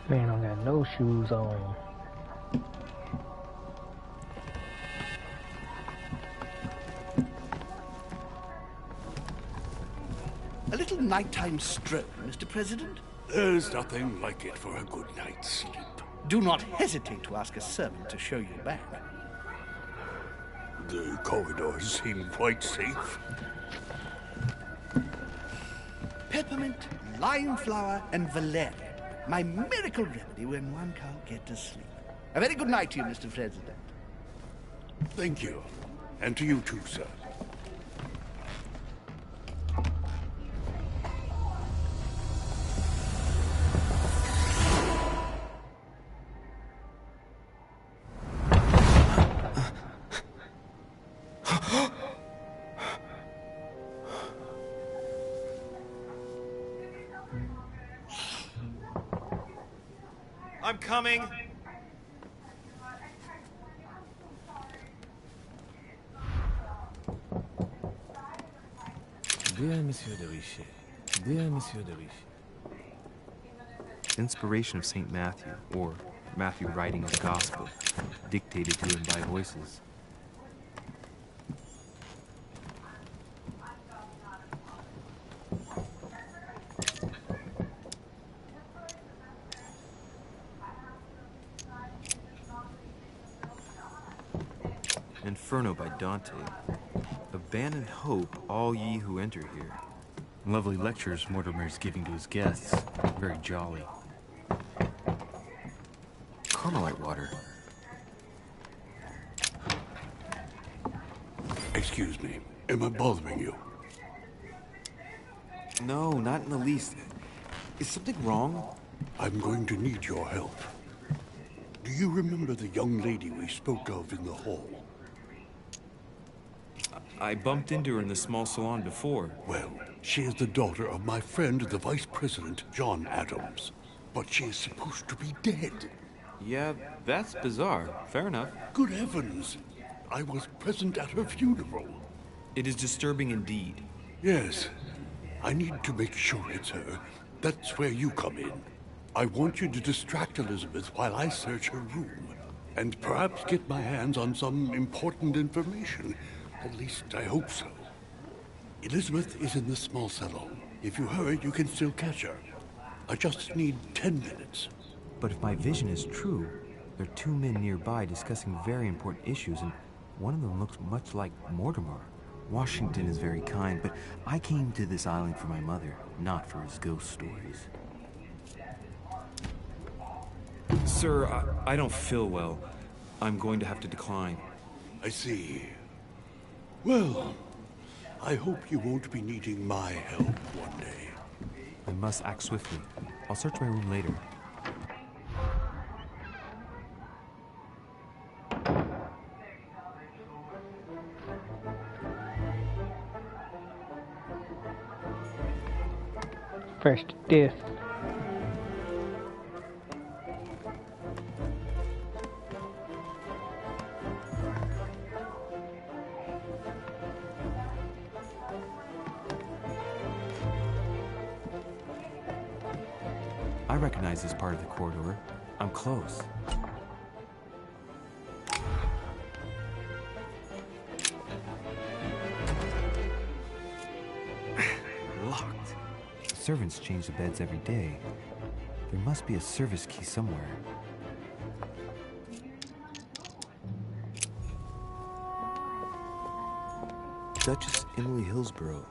S5: Man, I got no shoes on.
S10: A little nighttime stroll, Mr. President?
S9: There's nothing like it for a good night's sleep.
S10: Do not hesitate to ask a servant to show you back.
S9: The corridors seem quite safe.
S10: Peppermint, lime flower, and valerian. My miracle remedy when one can't get to sleep. A very good night to you, Mr. President.
S9: Thank you. And to you too, sir.
S3: I'm coming.
S4: Dear Monsieur de Richet, dear Monsieur de Richet. Inspiration of St. Matthew, or Matthew writing his gospel, dictated to him by voices. Inferno by Dante. Abandon hope, all ye who enter here. Lovely lectures Mortimer's giving to his guests. Very jolly. Carmelite water.
S9: Excuse me. Am I bothering you?
S4: No, not in the least. Is something wrong?
S9: I'm going to need your help. Do you remember the young lady we spoke of in the hall?
S3: I bumped into her in the small salon before.
S9: Well, she is the daughter of my friend, the Vice President, John Adams. But she is supposed to be dead.
S3: Yeah, that's bizarre. Fair enough.
S9: Good heavens! I was present at her funeral.
S3: It is disturbing indeed.
S9: Yes. I need to make sure it's her. That's where you come in. I want you to distract Elizabeth while I search her room. And perhaps get my hands on some important information. At least, I hope so. Elizabeth is in the small salon. If you hurry, you can still catch her. I just need 10 minutes.
S4: But if my vision is true, there are two men nearby discussing very important issues, and one of them looks much like Mortimer. Washington is very kind, but I came to this island for my mother, not for his ghost stories.
S3: Sir, I don't feel well. I'm going to have to decline.
S9: I see. Well, I hope you won't be needing my help one day.
S4: I must act swiftly. I'll search my room later.
S5: First death.
S4: I recognize this part of the corridor. I'm close. Locked. Servants change the beds every day. There must be a service key somewhere. Duchess Emily Hillsborough.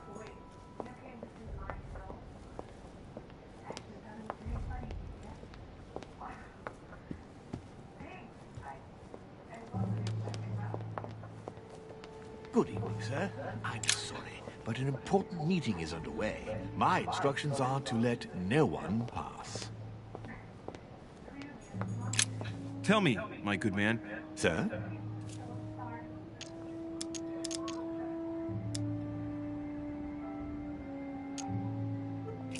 S8: Good evening, sir. I'm sorry, but an important meeting is underway. My instructions are to let no one pass.
S3: Tell me, my good man.
S8: Sir?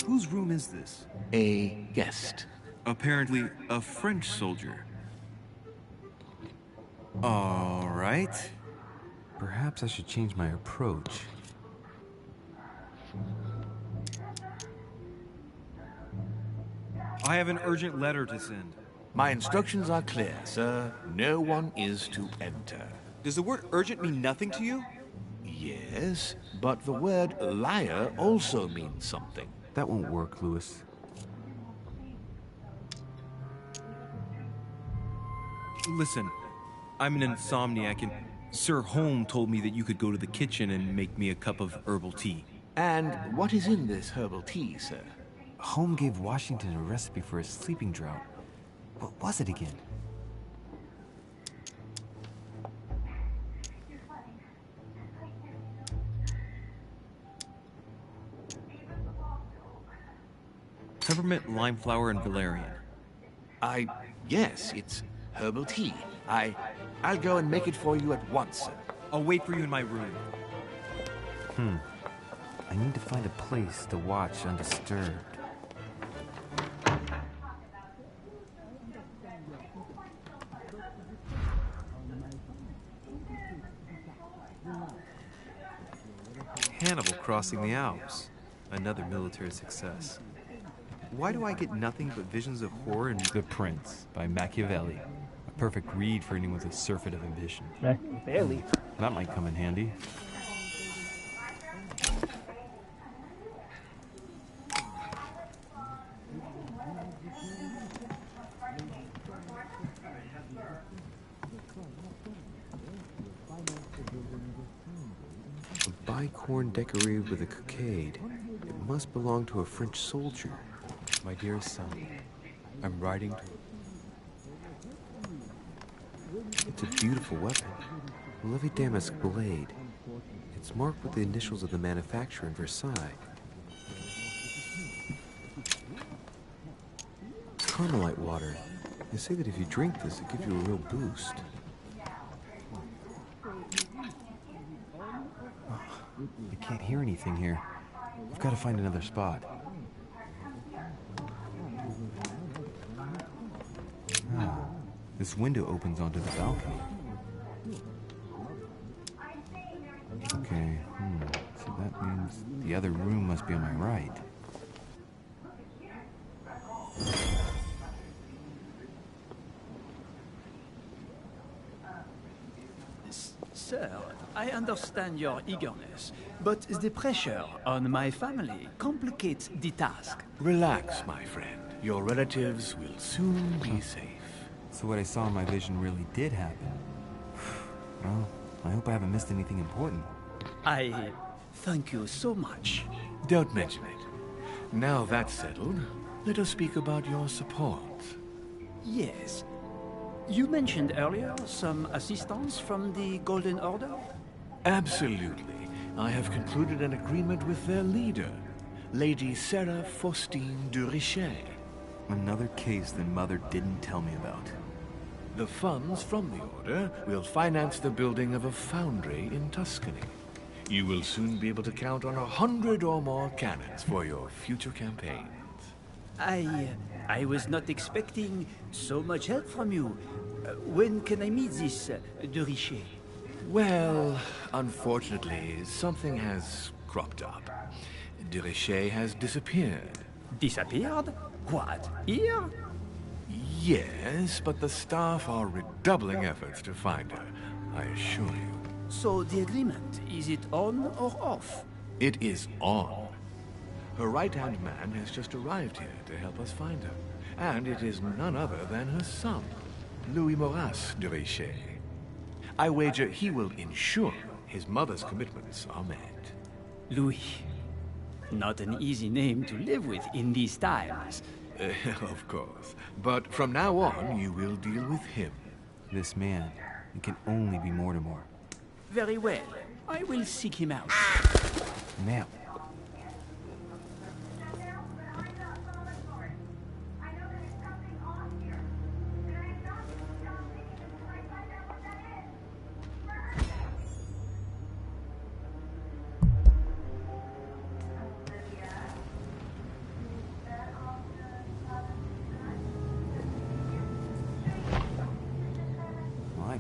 S3: Whose room is this?
S8: A guest.
S3: Apparently a French soldier. All right.
S4: Perhaps I should change my approach.
S3: I have an urgent letter to send.
S8: My instructions are clear, sir. No one is to enter.
S3: Does the word urgent mean nothing to you?
S8: Yes, but the word liar also means something.
S4: That won't work, Lewis.
S3: Listen, I'm an insomniac, and Sir Holm told me that you could go to the kitchen and make me a cup of herbal tea.
S8: And what is in this herbal tea, sir?
S4: Holm gave Washington a recipe for a sleeping draught. What was it again?
S3: Peppermint, lime flower, and valerian.
S8: Yes, it's herbal tea. I'll go and make it for you at once, sir.
S3: I'll wait for you in my room.
S4: I need to find a place to watch undisturbed.
S3: Hannibal crossing the Alps. Another military success. Why do I get nothing but visions of horror and...
S4: The Prince by Machiavelli. A perfect read for anyone with a surfeit of ambition.
S5: Machiavelli.
S4: That might come in handy. A bicorn decorated with a cockade. It must belong to a French soldier. My dearest son, I'm writing to... It's a beautiful weapon. A lovely damask blade. It's marked with the initials of the manufacturer in Versailles. Carmelite water. They say that if you drink this, it gives you a real boost. I can't hear anything here. I've got to find another spot. Ah, this window opens onto the balcony. Okay, so that means the other room must be on my right.
S12: Sir, I understand your eagerness, but the pressure on my family complicates the task.
S8: Relax, my friend. Your relatives will soon be safe.
S4: So what I saw in my vision really did happen. Well, I hope I haven't missed anything important.
S12: I thank you so much.
S8: Don't mention it. Now that's settled, let us speak about your support.
S12: Yes. You mentioned earlier some assistance from the Golden Order?
S8: Absolutely. I have concluded an agreement with their leader, Lady Sarah Faustine de Richet.
S4: Another case that Mother didn't tell me about.
S8: The funds from the Order will finance the building of a foundry in Tuscany. You will soon be able to count on 100 or more cannons for your future campaigns.
S12: I was not expecting so much help from you. When can I meet this de Richet?
S8: Well, unfortunately, something has cropped up. De Richet has disappeared.
S12: Disappeared? What, here?
S8: Yes, but the staff are redoubling efforts to find her, I assure you.
S12: So the agreement, is it on or off?
S8: It is on. Her right-hand man has just arrived here to help us find her. And it is none other than her son, Louis Maurice de Richet. I wager he will ensure his mother's commitments are met.
S12: Louis. Not an easy name to live with in these times.
S8: Of course. But from now on, you will deal with him.
S4: This man, it can only be Mortimer.
S12: Very well. I will seek him out.
S4: Now.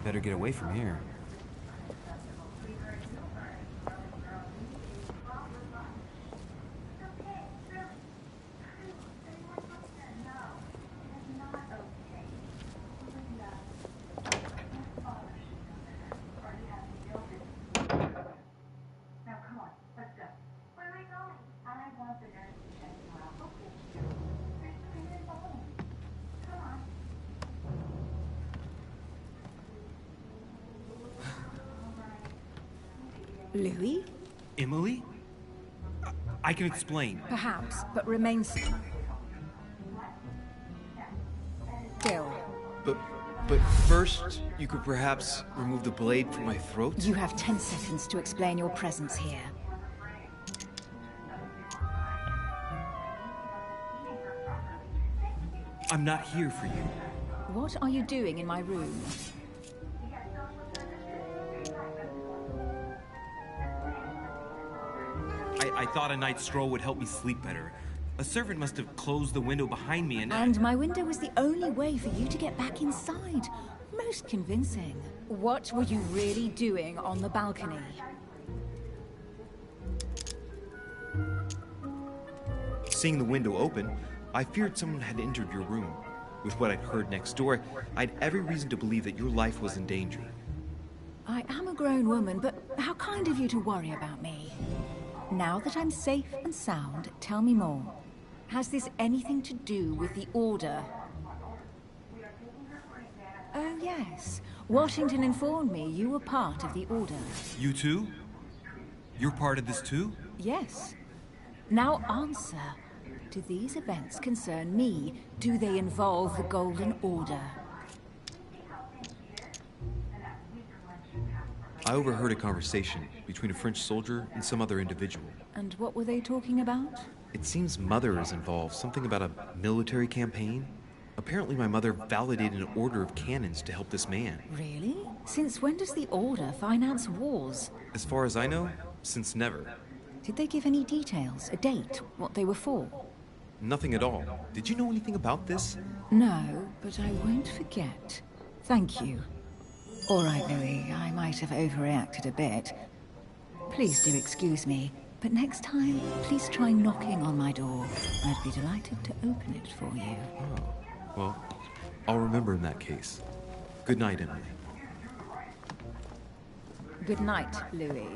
S4: Better get away from here.
S6: Louis?
S4: Emily? I can explain.
S6: Perhaps, but remain still.
S4: But first, you could perhaps remove the blade from my throat?
S6: You have 10 seconds to explain your presence here.
S4: I'm not here for you.
S6: What are you doing in my room?
S4: I thought a night's stroll would help me sleep better. A servant must have closed the window behind me
S6: And my window was the only way for you to get back inside. Most convincing. What were you really doing on the balcony?
S4: Seeing the window open, I feared someone had entered your room. With what I'd heard next door, I'd every reason to believe that your life was in danger.
S6: I am a grown woman, but how kind of you to worry about me. Now that I'm safe and sound, tell me more. Has this anything to do with the Order? Oh, yes. Washington informed me you were part of the Order.
S4: You too? You're part of this too?
S6: Yes. Now answer. Do these events concern me? Do they involve the Golden Order?
S4: I overheard a conversation between a French soldier and some other individual.
S6: And what were they talking about?
S4: It seems Mother is involved. Something about a military campaign? Apparently my mother validated an order of cannons to help this man.
S6: Really? Since when does the Order finance wars?
S4: As far as I know, since never.
S6: Did they give any details? A date? What they were for?
S4: Nothing at all. Did you know anything about this?
S6: No, but I won't forget. Thank you. All right, Louis, I might have overreacted a bit. Please do excuse me, but next time, please try knocking on my door. I'd be delighted to open it for you.
S4: Oh, well, I'll remember in that case. Good night, Emily.
S6: Good night, Louis.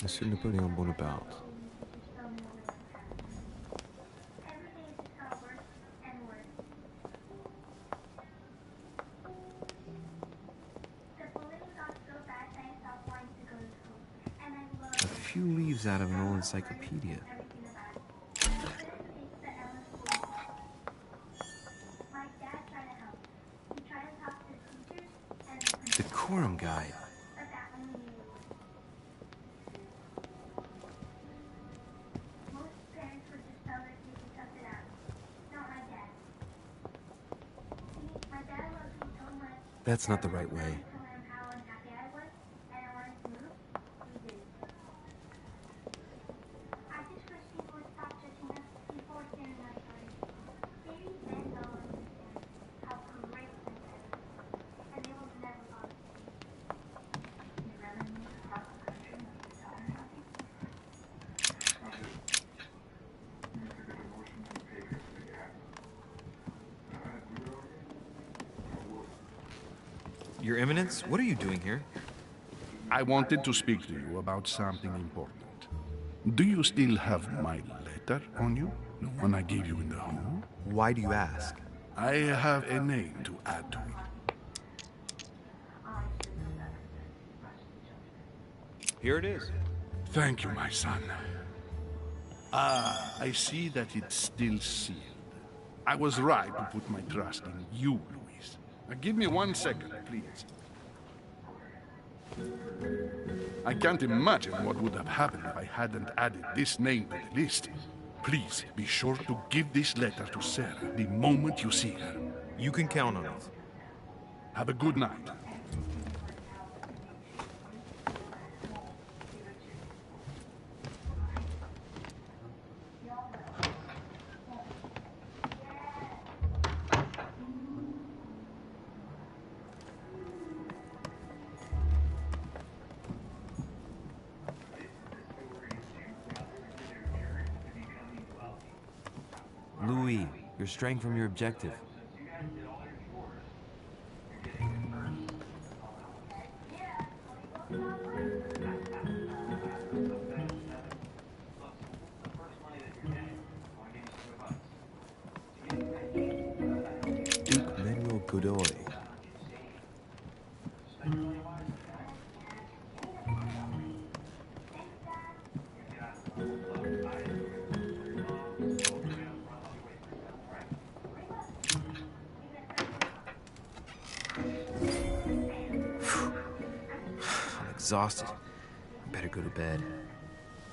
S4: Monsieur Napoleon Bonaparte. A few leaves out of an old encyclopedia. Decorum guide. That's not the right way. Your Eminence, what are you doing here?
S7: I wanted to speak to you about something important. Do you still have my letter on you? The one I gave you in the hall?
S4: Why do you ask?
S7: I have a name to add to it.
S4: Here it is.
S7: Thank you, my son. Ah, I see that it's still sealed. I was right to put my trust in you, Louise. Now, give me 1 second, please. I can't imagine what would have happened if I hadn't added this name to the list. Please be sure to give this letter to Sarah the moment you see her.
S4: You can count on it.
S7: Have a good night.
S4: Louis, you're straying from your objective. Duke Manuel Godoy. Exhausted. Better go to bed.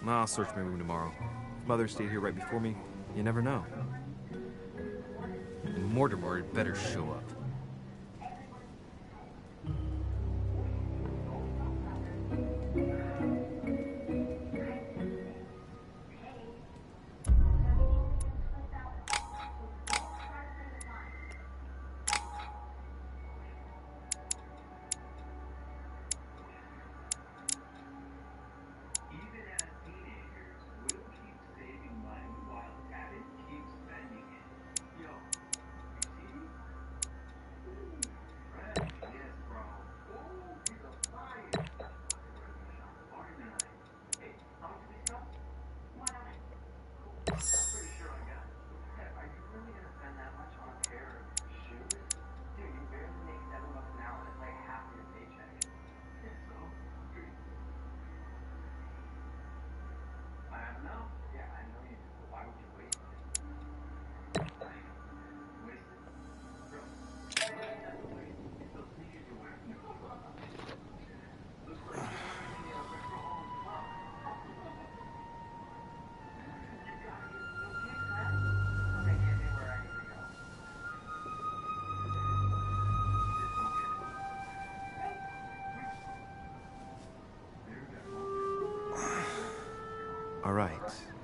S4: I'll search my room tomorrow. If Mother stayed here right before me, you never know. And Mortimer had better show up. Alright.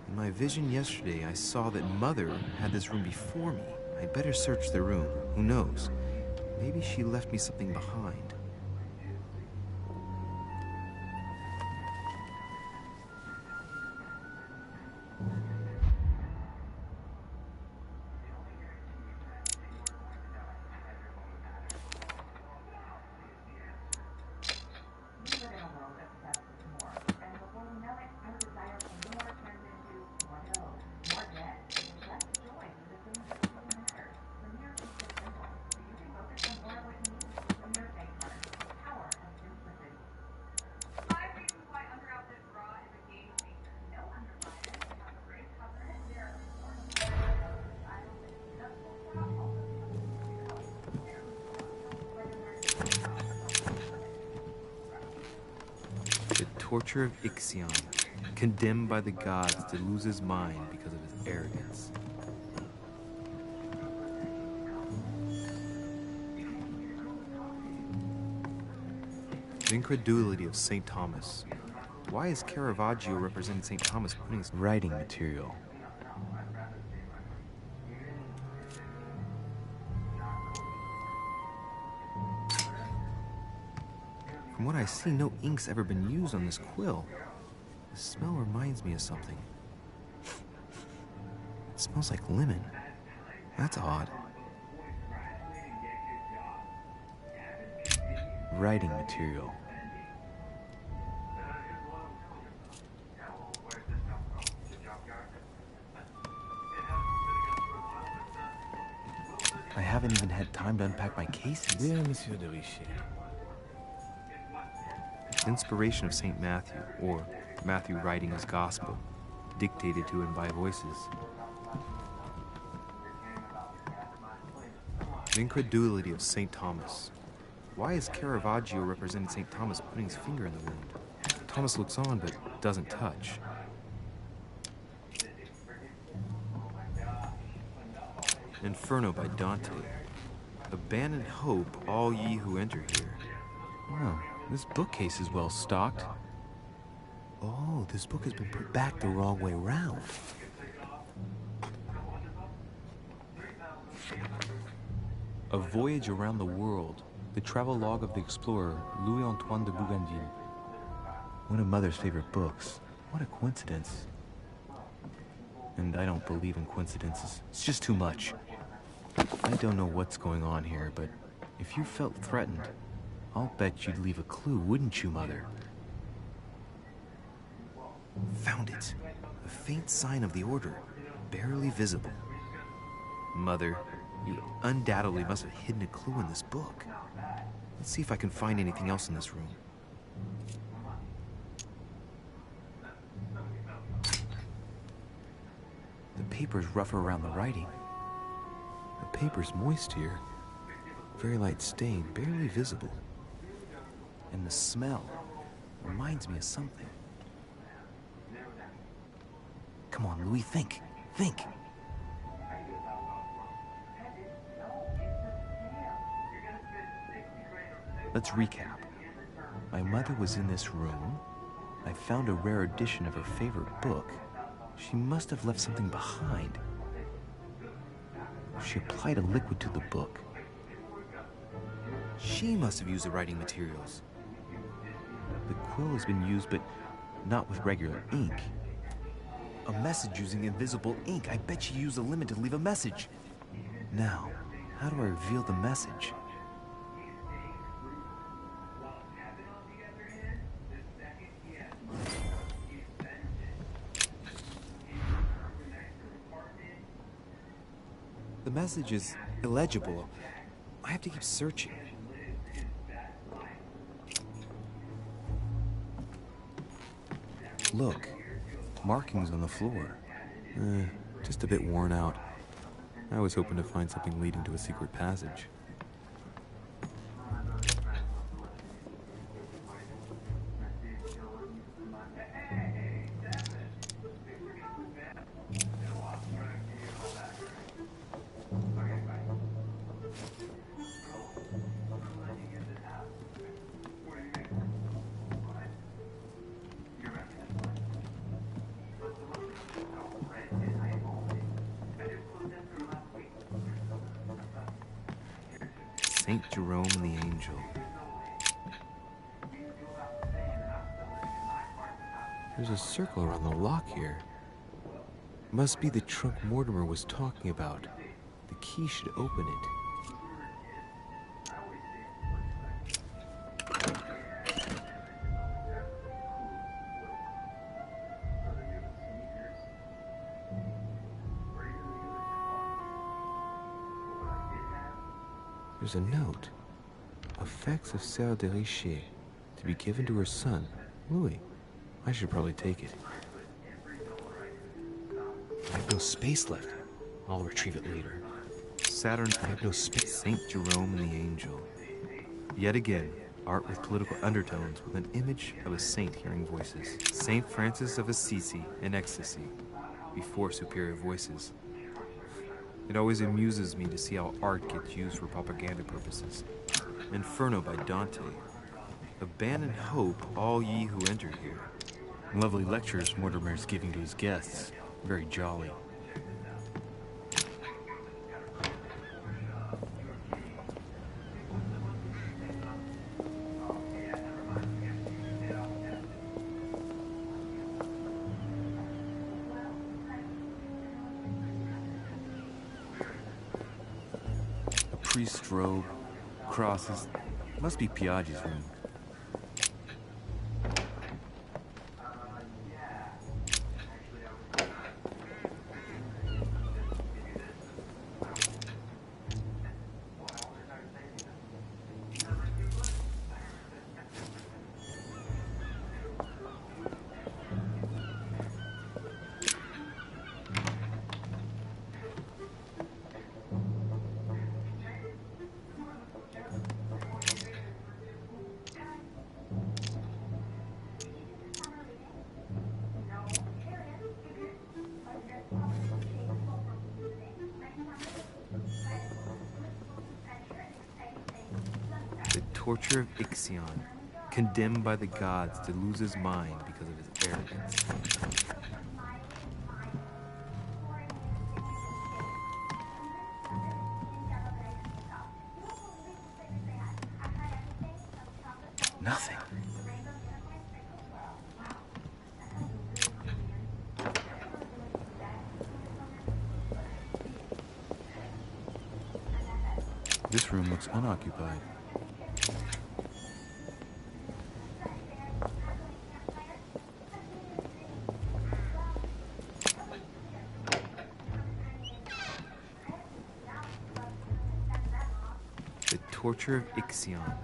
S4: In my vision yesterday, I saw that Mother had this room before me. I'd better search the room. Who knows? Maybe she left me something behind. The torture of Ixion, condemned by the gods to lose his mind because of his arrogance. The incredulity of St. Thomas. Why is Caravaggio representing St. Thomas putting his writing material? From what I see, no ink's ever been used on this quill. The smell reminds me of something. It smells like lemon. That's odd. Writing material. I haven't even had time to unpack my cases.
S8: Dear Monsieur de Richet.
S4: Inspiration of St. Matthew, or Matthew writing his gospel, dictated to him by voices. The incredulity of St. Thomas. Why is Caravaggio representing St. Thomas putting his finger in the wound? Thomas looks on but doesn't touch. Inferno by Dante. Abandon hope, all ye who enter here. Wow, this bookcase is well stocked. Oh, this book has been put back the wrong way round. A Voyage Around the World. The travelogue of the explorer, Louis-Antoine de Bougainville. One of Mother's favorite books. What a coincidence. And I don't believe in coincidences. It's just too much. I don't know what's going on here, but if you felt threatened, I'll bet you'd leave a clue, wouldn't you, Mother? Found it. A faint sign of the Order, barely visible. Mother, you undoubtedly must have hidden a clue in this book. Let's see if I can find anything else in this room. The paper's rougher around the writing. The paper's moist here. Very light stain, barely visible. And the smell reminds me of something. Come on, Louis, think. Think. Let's recap. My mother was in this room. I found a rare edition of her favorite book. She must have left something behind. She applied a liquid to the book. She must have used the writing materials. The quill has been used, but not with regular ink. A message using invisible ink. I bet she used a lemon to leave a message. Now, how do I reveal the message? The message is illegible. I have to keep searching. Look, markings on the floor. Just a bit worn out. I was hoping to find something leading to a secret passage. Saint Jerome and the Angel. There's a circle around the lock here. Must be the trunk Mortimer was talking about. The key should open it. There's a note. Effects of Sœur de Richer, to be given to her son, Louis. I should probably take it. I have no space left. I'll retrieve it later. Saturn, I have no space. Saint Jerome and the Angel. Yet again, art with political undertones with an image of a saint hearing voices. Saint Francis of Assisi in ecstasy, before superior voices. It always amuses me to see how art gets used for propaganda purposes. Inferno by Dante. Abandon hope, all ye who enter here. Lovely lectures Mortimer's giving to his guests. Very jolly. A priest's robe, crosses. Must be Piaggi's room. Torture of Ixion, condemned by the gods to lose his mind because of his arrogance. Nothing. This room looks unoccupied. Torture of Ixion,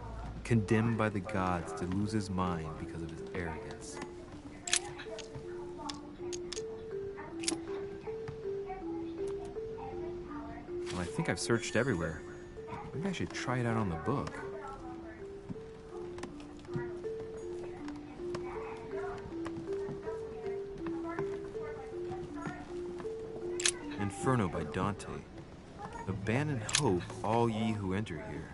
S4: condemned by the gods to lose his mind because of his arrogance. Well, I think I've searched everywhere. Maybe I should try it out on the book. Inferno by Dante. Abandon hope, all ye who enter here.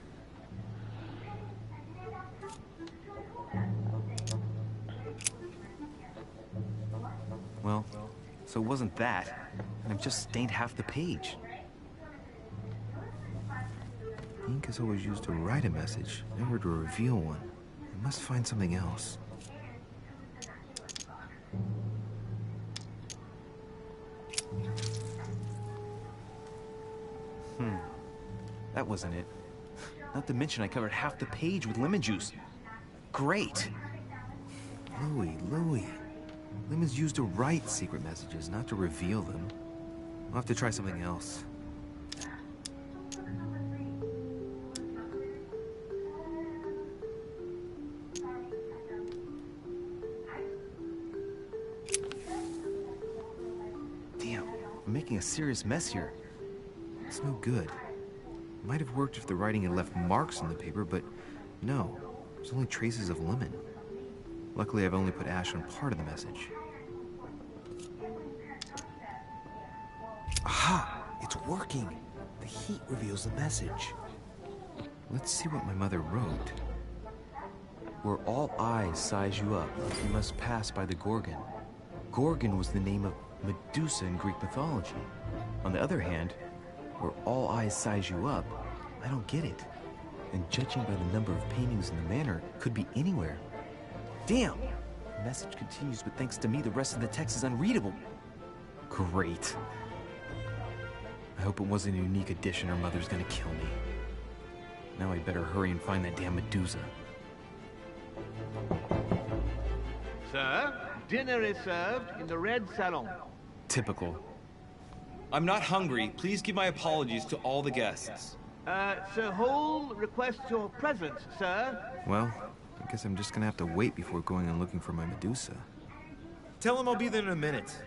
S4: Well, so it wasn't that, and I've just stained half the page. Ink is always used to write a message, never to reveal one. I must find something else. That wasn't it. Not to mention I covered half the page with lemon juice. Great! Louis. Lemon's used to write secret messages, not to reveal them. I'll have to try something else. Damn, I'm making a serious mess here. It's no good. It might have worked if the writing had left marks on the paper, but no. There's only traces of lemon. Luckily, I've only put ash on part of the message. Aha! It's working! The heat reveals the message. Let's see what my mother wrote. Where all eyes size you up, you must pass by the Gorgon. Gorgon was the name of Medusa in Greek mythology. On the other hand, where all eyes size you up, I don't get it. And judging by the number of paintings in the manor, could be anywhere. Damn! The message continues, but thanks to me, the rest of the text is unreadable. Great. I hope it wasn't a unique edition or Mother's gonna kill me. Now I better hurry and find that damn Medusa.
S8: Sir, dinner is served in the Red Salon.
S3: Typical. I'm not hungry. Please give my apologies to all the guests.
S8: Sir Hole requests your presence, sir.
S4: Well, I guess I'm just gonna have to wait before going and looking for my Medusa.
S3: Tell him I'll be there in a minute.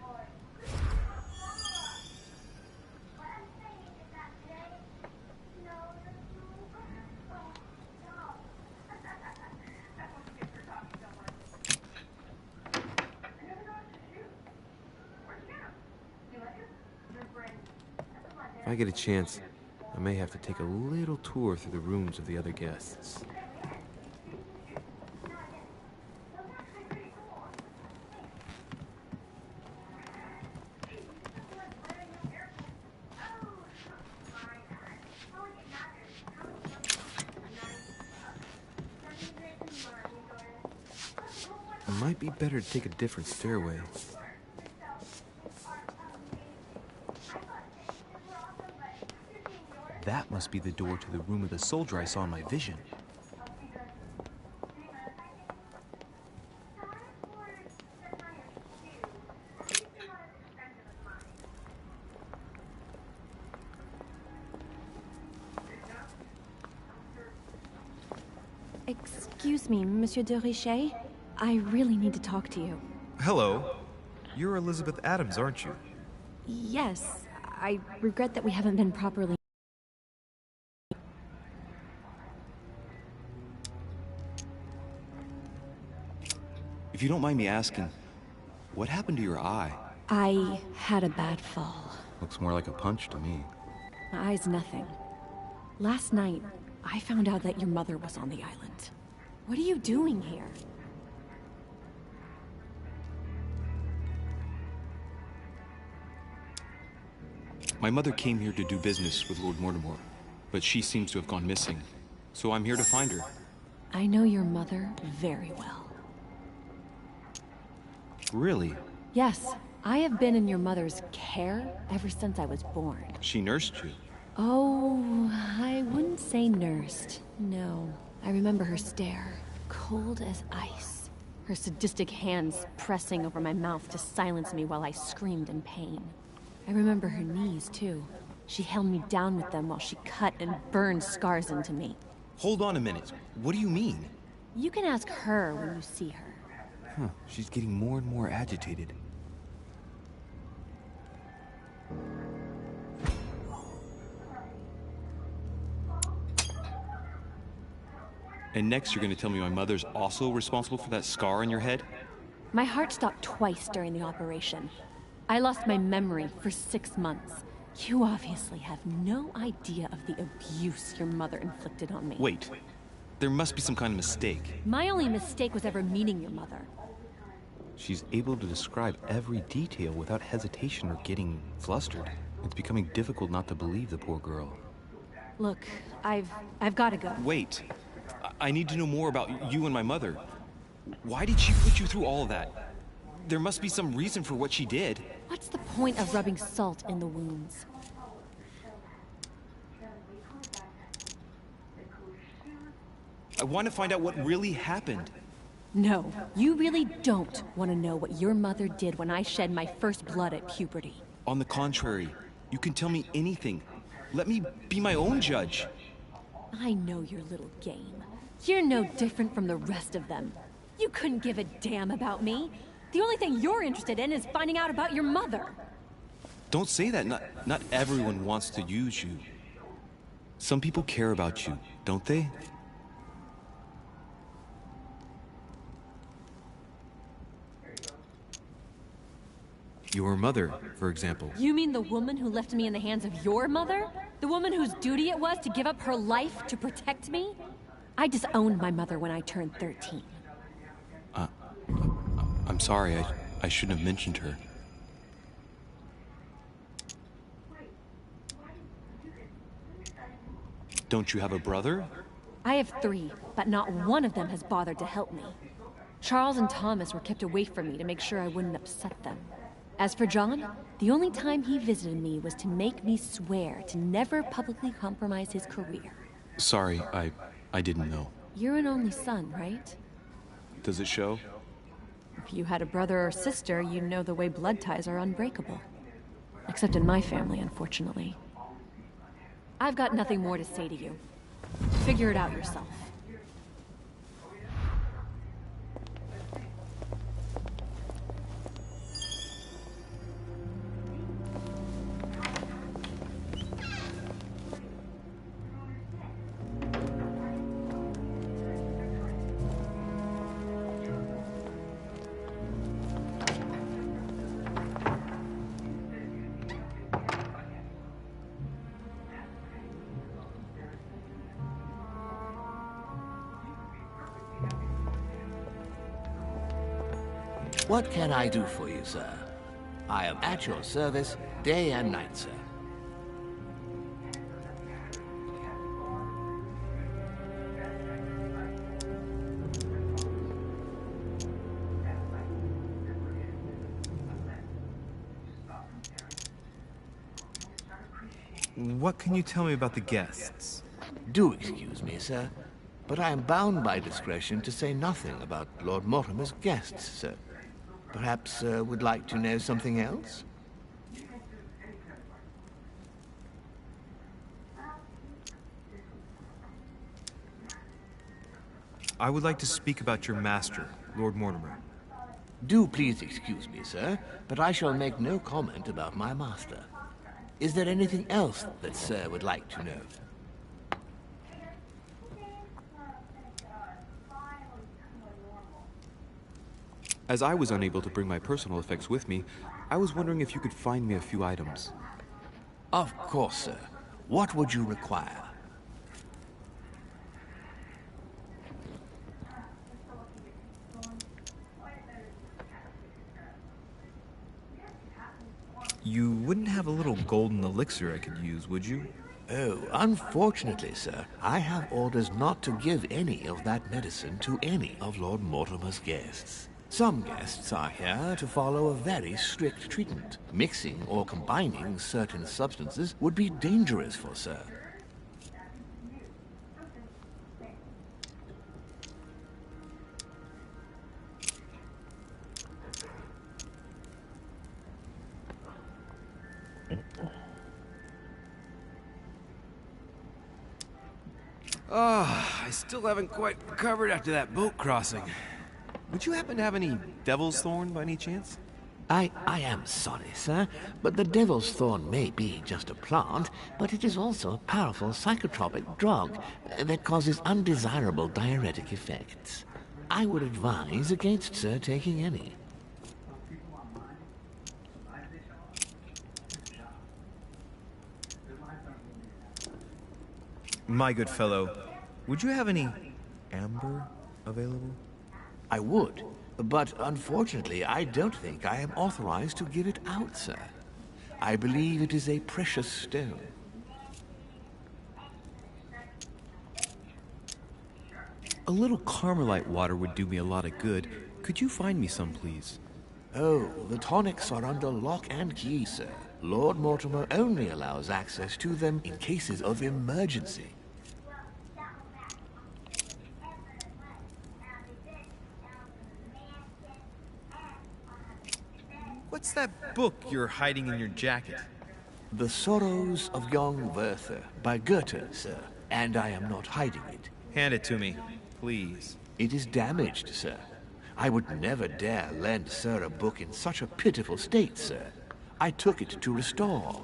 S4: If I get a chance, I may have to take a little tour through the rooms of the other guests. It might be better to take a different stairway. That must be the door to the room of the soldier I saw in my vision.
S11: Excuse me, Monsieur de Richet. I really need to talk to you.
S3: Hello. You're Elizabeth Adams, aren't you?
S11: Yes, I regret that we haven't been properly...
S3: If you don't mind me asking, what happened to your eye?
S11: I had a bad fall.
S4: Looks more like a punch to me.
S11: My eye's nothing. Last night, I found out that your mother was on the island. What are you doing here?
S3: My mother came here to do business with Lord Mortimer, but she seems to have gone missing. So I'm here to find her.
S11: I know your mother very well.
S3: Really?
S11: Yes, I have been in your mother's care ever since I was born.
S3: She nursed you?
S11: Oh, I wouldn't say nursed. No. I remember her stare, cold as ice. Her sadistic hands pressing over my mouth to silence me while I screamed in pain. I remember her knees, too. She held me down with them while she cut and burned scars into me.
S3: Hold on a minute. What do you mean?
S11: You can ask her when you see her.
S4: Huh, she's getting more and more agitated.
S3: And next you're gonna tell me my mother's also responsible for that scar on your head?
S11: My heart stopped twice during the operation. I lost my memory for 6 months. You obviously have no idea of the abuse your mother inflicted on me.
S3: Wait. There must be some kind of mistake.
S11: My only mistake was ever meeting your mother.
S4: She's able to describe every detail without hesitation or getting flustered. It's becoming difficult not to believe the poor girl.
S11: Look, I've got to go.
S3: Wait. I need to know more about you and my mother. Why did she put you through all of that? There must be some reason for what she did.
S11: What's the point of rubbing salt in the wounds?
S3: I want to find out what really happened.
S11: No, you really don't want to know what your mother did when I shed my first blood at puberty.
S3: On the contrary, you can tell me anything. Let me be my own judge.
S11: I know your little game. You're no different from the rest of them. You couldn't give a damn about me. The only thing you're interested in is finding out about your mother.
S3: Don't say that. Not everyone wants to use you. Some people care about you, don't they?
S4: Your mother, for example.
S11: You mean the woman who left me in the hands of your mother? The woman whose duty it was to give up her life to protect me? I disowned my mother when I turned 13.
S3: I'm sorry. I shouldn't have mentioned her. Don't you have a brother?
S11: I have 3, but not one of them has bothered to help me. Charles and Thomas were kept away from me to make sure I wouldn't upset them. As for John, the only time he visited me was to make me swear to never publicly compromise his career.
S13: Sorry, I didn't know.
S11: You're an only son, right?
S13: Does it show?
S11: If you had a brother or sister, you'd know the way blood ties are unbreakable. Except in my family, unfortunately. I've got nothing more to say to you. Figure it out yourself.
S8: What can I do for you, sir? I am at your service day and night, sir.
S3: What can you tell me about the guests?
S8: Do excuse me, sir, but I am bound by discretion to say nothing about Lord Mortimer's guests, sir. Perhaps would like to know something else?
S3: I would like to speak about your master, Lord Mortimer.
S8: Do please excuse me, sir, but I shall make no comment about my master. Is there anything else that sir would like to know?
S13: As I was unable to bring my personal effects with me, I was wondering if you could find me a few items.
S8: Of course, sir. What would you require?
S3: You wouldn't have a little golden elixir I could use, would you?
S8: Oh, unfortunately, sir, I have orders not to give any of that medicine to any of Lord Mortimer's guests. Some guests are here to follow a very strict treatment. Mixing or combining certain substances would be dangerous for sir.
S3: I still haven't quite recovered after that boat crossing. Would you happen to have any devil's thorn by any chance?
S8: I am sorry, sir, but the devil's thorn may be just a plant, but it is also a powerful psychotropic drug that causes undesirable diuretic effects. I would advise against, sir, taking any.
S3: My good fellow, would you have any amber available?
S8: I would, but unfortunately I don't think I am authorized to give it out, sir. I believe it is a precious stone.
S3: A little Carmelite water would do me a lot of good. Could you find me some, please?
S8: Oh, the tonics are under lock and key, sir. Lord Mortimer only allows access to them in cases of emergency.
S3: What's that book you're hiding in your jacket?
S8: The Sorrows of Young Werther by Goethe, sir. And I am not hiding it.
S3: Hand it to me, please.
S8: It is damaged, sir. I would never dare lend sir a book in such a pitiful state, sir. I took it to restore.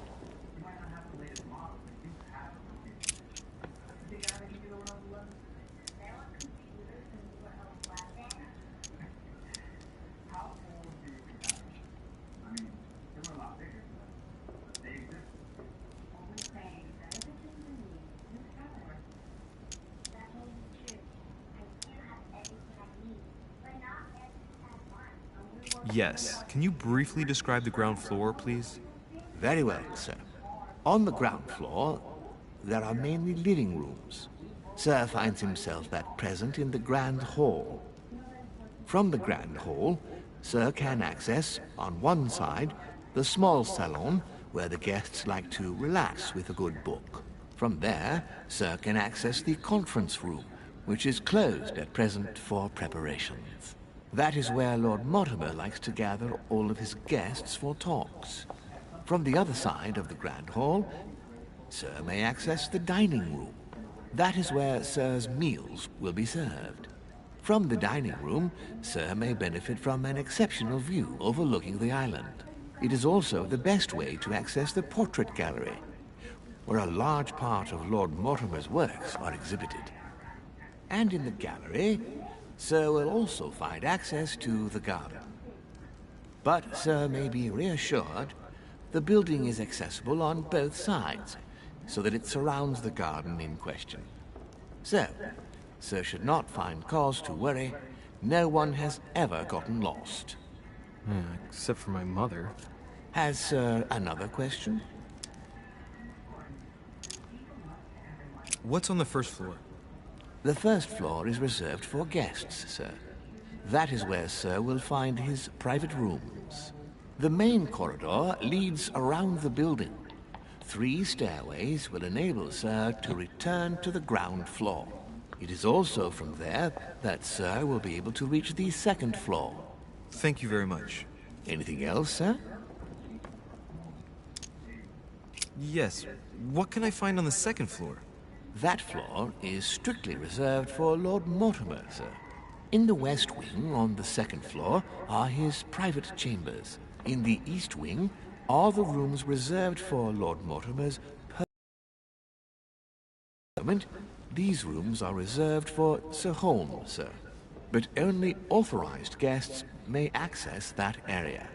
S3: Yes. Can you briefly describe the ground floor, please?
S8: Very well, sir. On the ground floor, there are mainly living rooms. Sir finds himself at present in the Grand Hall. From the Grand Hall, Sir can access, on one side, the small salon, where the guests like to relax with a good book. From there, Sir can access the conference room, which is closed at present for preparations. That is where Lord Mortimer likes to gather all of his guests for talks. From the other side of the Grand Hall, Sir may access the dining room. That is where Sir's meals will be served. From the dining room, Sir may benefit from an exceptional view overlooking the island. It is also the best way to access the portrait gallery, where a large part of Lord Mortimer's works are exhibited. And in the gallery, Sir will also find access to the garden. But Sir may be reassured the building is accessible on both sides, so that it surrounds the garden in question. So, Sir should not find cause to worry. No one has ever gotten lost.
S13: Except for my mother.
S8: Has Sir another question?
S13: What's on the first floor?
S8: The first floor is reserved for guests, sir. That is where Sir will find his private rooms. The main corridor leads around the building. 3 stairways will enable Sir to return to the ground floor. It is also from there that Sir will be able to reach the second floor.
S13: Thank you very much.
S8: Anything else, sir?
S13: Yes. What can I find on the second floor?
S8: That floor is strictly reserved for Lord Mortimer, sir. In the west wing, on the second floor, are his private chambers. In the east wing are the rooms reserved for Lord Mortimer's permanent. These rooms are reserved for Sir Holmes, sir. But only authorized guests may access that area.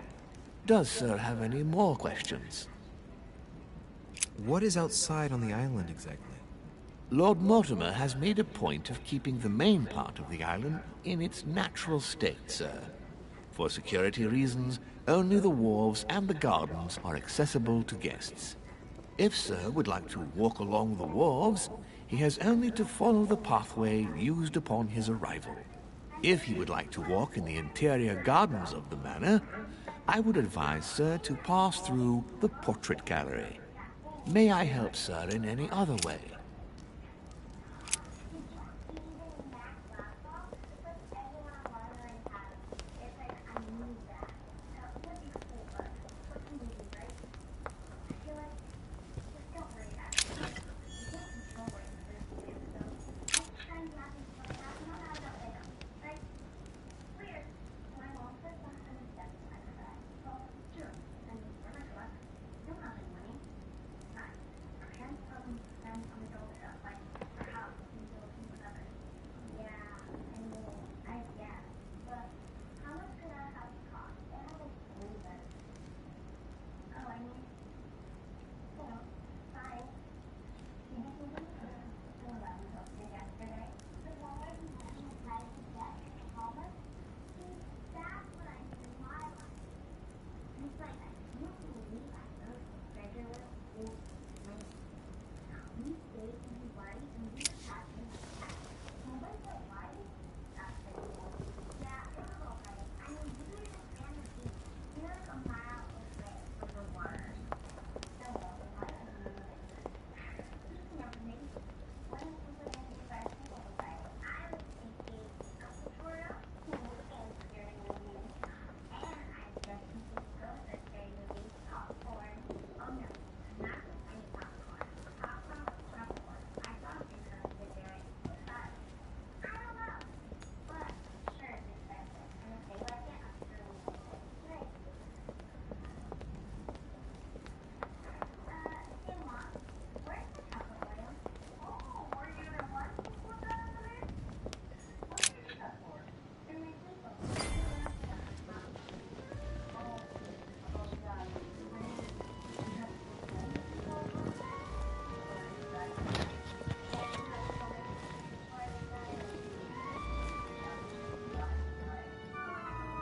S8: Does Sir have any more questions?
S13: What is outside on the island exactly?
S8: Lord Mortimer has made a point of keeping the main part of the island in its natural state, sir. For security reasons, only the wharves and the gardens are accessible to guests. If Sir would like to walk along the wharves, he has only to follow the pathway used upon his arrival. If he would like to walk in the interior gardens of the manor, I would advise Sir to pass through the portrait gallery. May I help Sir in any other way?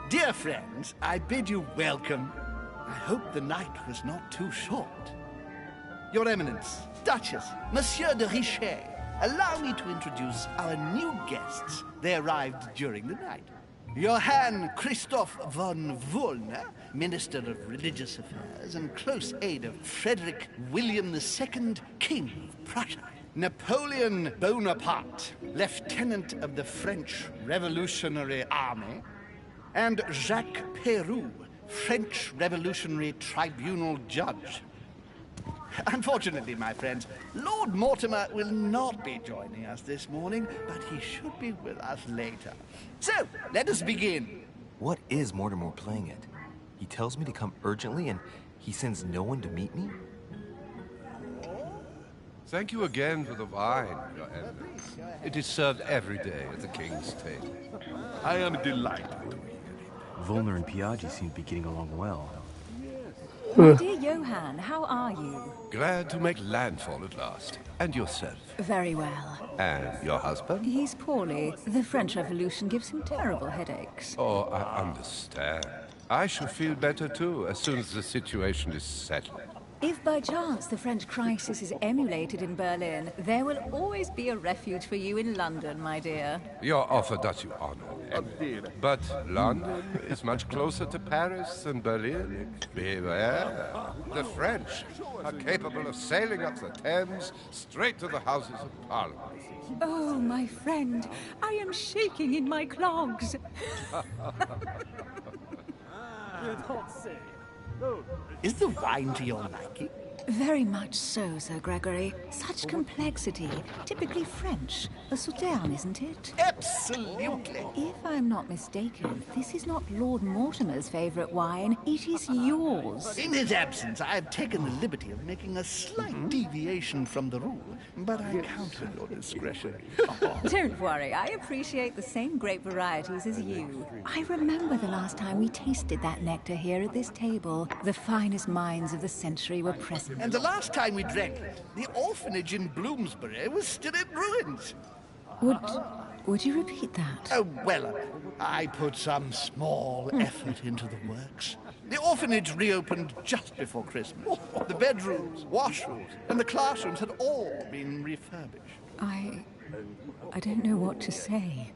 S10: Dear friends, I bid you welcome. I hope the night was not too short. Your Eminence, Duchess, Monsieur de Richet, allow me to introduce our new guests. They arrived during the night. Johann Christoph von Wollner, Minister of Religious Affairs and close aide of Frederick William II, King of Prussia. Napoleon Bonaparte, Lieutenant of the French Revolutionary Army. And Jacques Peroux, French Revolutionary Tribunal Judge. Unfortunately, my friends, Lord Mortimer will not be joining us this morning, but he should be with us later. So, let us begin.
S4: What is Mortimer playing at? He tells me to come urgently and he sends no one to meet me?
S14: Thank you again for the wine, Your Eminence. It is served every day at the king's table.
S7: I am delighted.
S4: Volner and Piaggi seem to be getting along well.
S6: My dear Johann, how are you?
S14: Glad to make landfall at last. And yourself?
S6: Very well.
S14: And your husband?
S6: He's poorly. The French Revolution gives him terrible headaches.
S14: Oh, I understand. I shall feel better too, as soon as the situation is settled.
S6: If by chance the French crisis is emulated in Berlin, there will always be a refuge for you in London, my dear.
S14: Your offer does you honor. But London is much closer to Paris than Berlin. Beware. The French are capable of sailing up the Thames straight to the Houses of Parliament.
S6: Oh, my friend, I am shaking in my clogs.
S10: Is the wine to your liking?
S6: Very much so, Sir Gregory. Such complexity. Typically French. A Sauterne, isn't it?
S10: Absolutely.
S6: If I'm not mistaken, this is not Lord Mortimer's favorite wine. It is yours.
S10: In his absence, I have taken the liberty of making a slight deviation from the rule, but I count on your discretion.
S6: Don't worry, I appreciate the same grape varieties as you. I remember the last time we tasted that nectar here at this table. The finest minds of the century were present.
S10: And the last time we drank it, the orphanage in Bloomsbury was still in ruins.
S6: Would you repeat that?
S10: Oh, well, I put some small effort into the works. The orphanage reopened just before Christmas. The bedrooms, washrooms, and the classrooms had all been refurbished.
S6: I don't know what to say.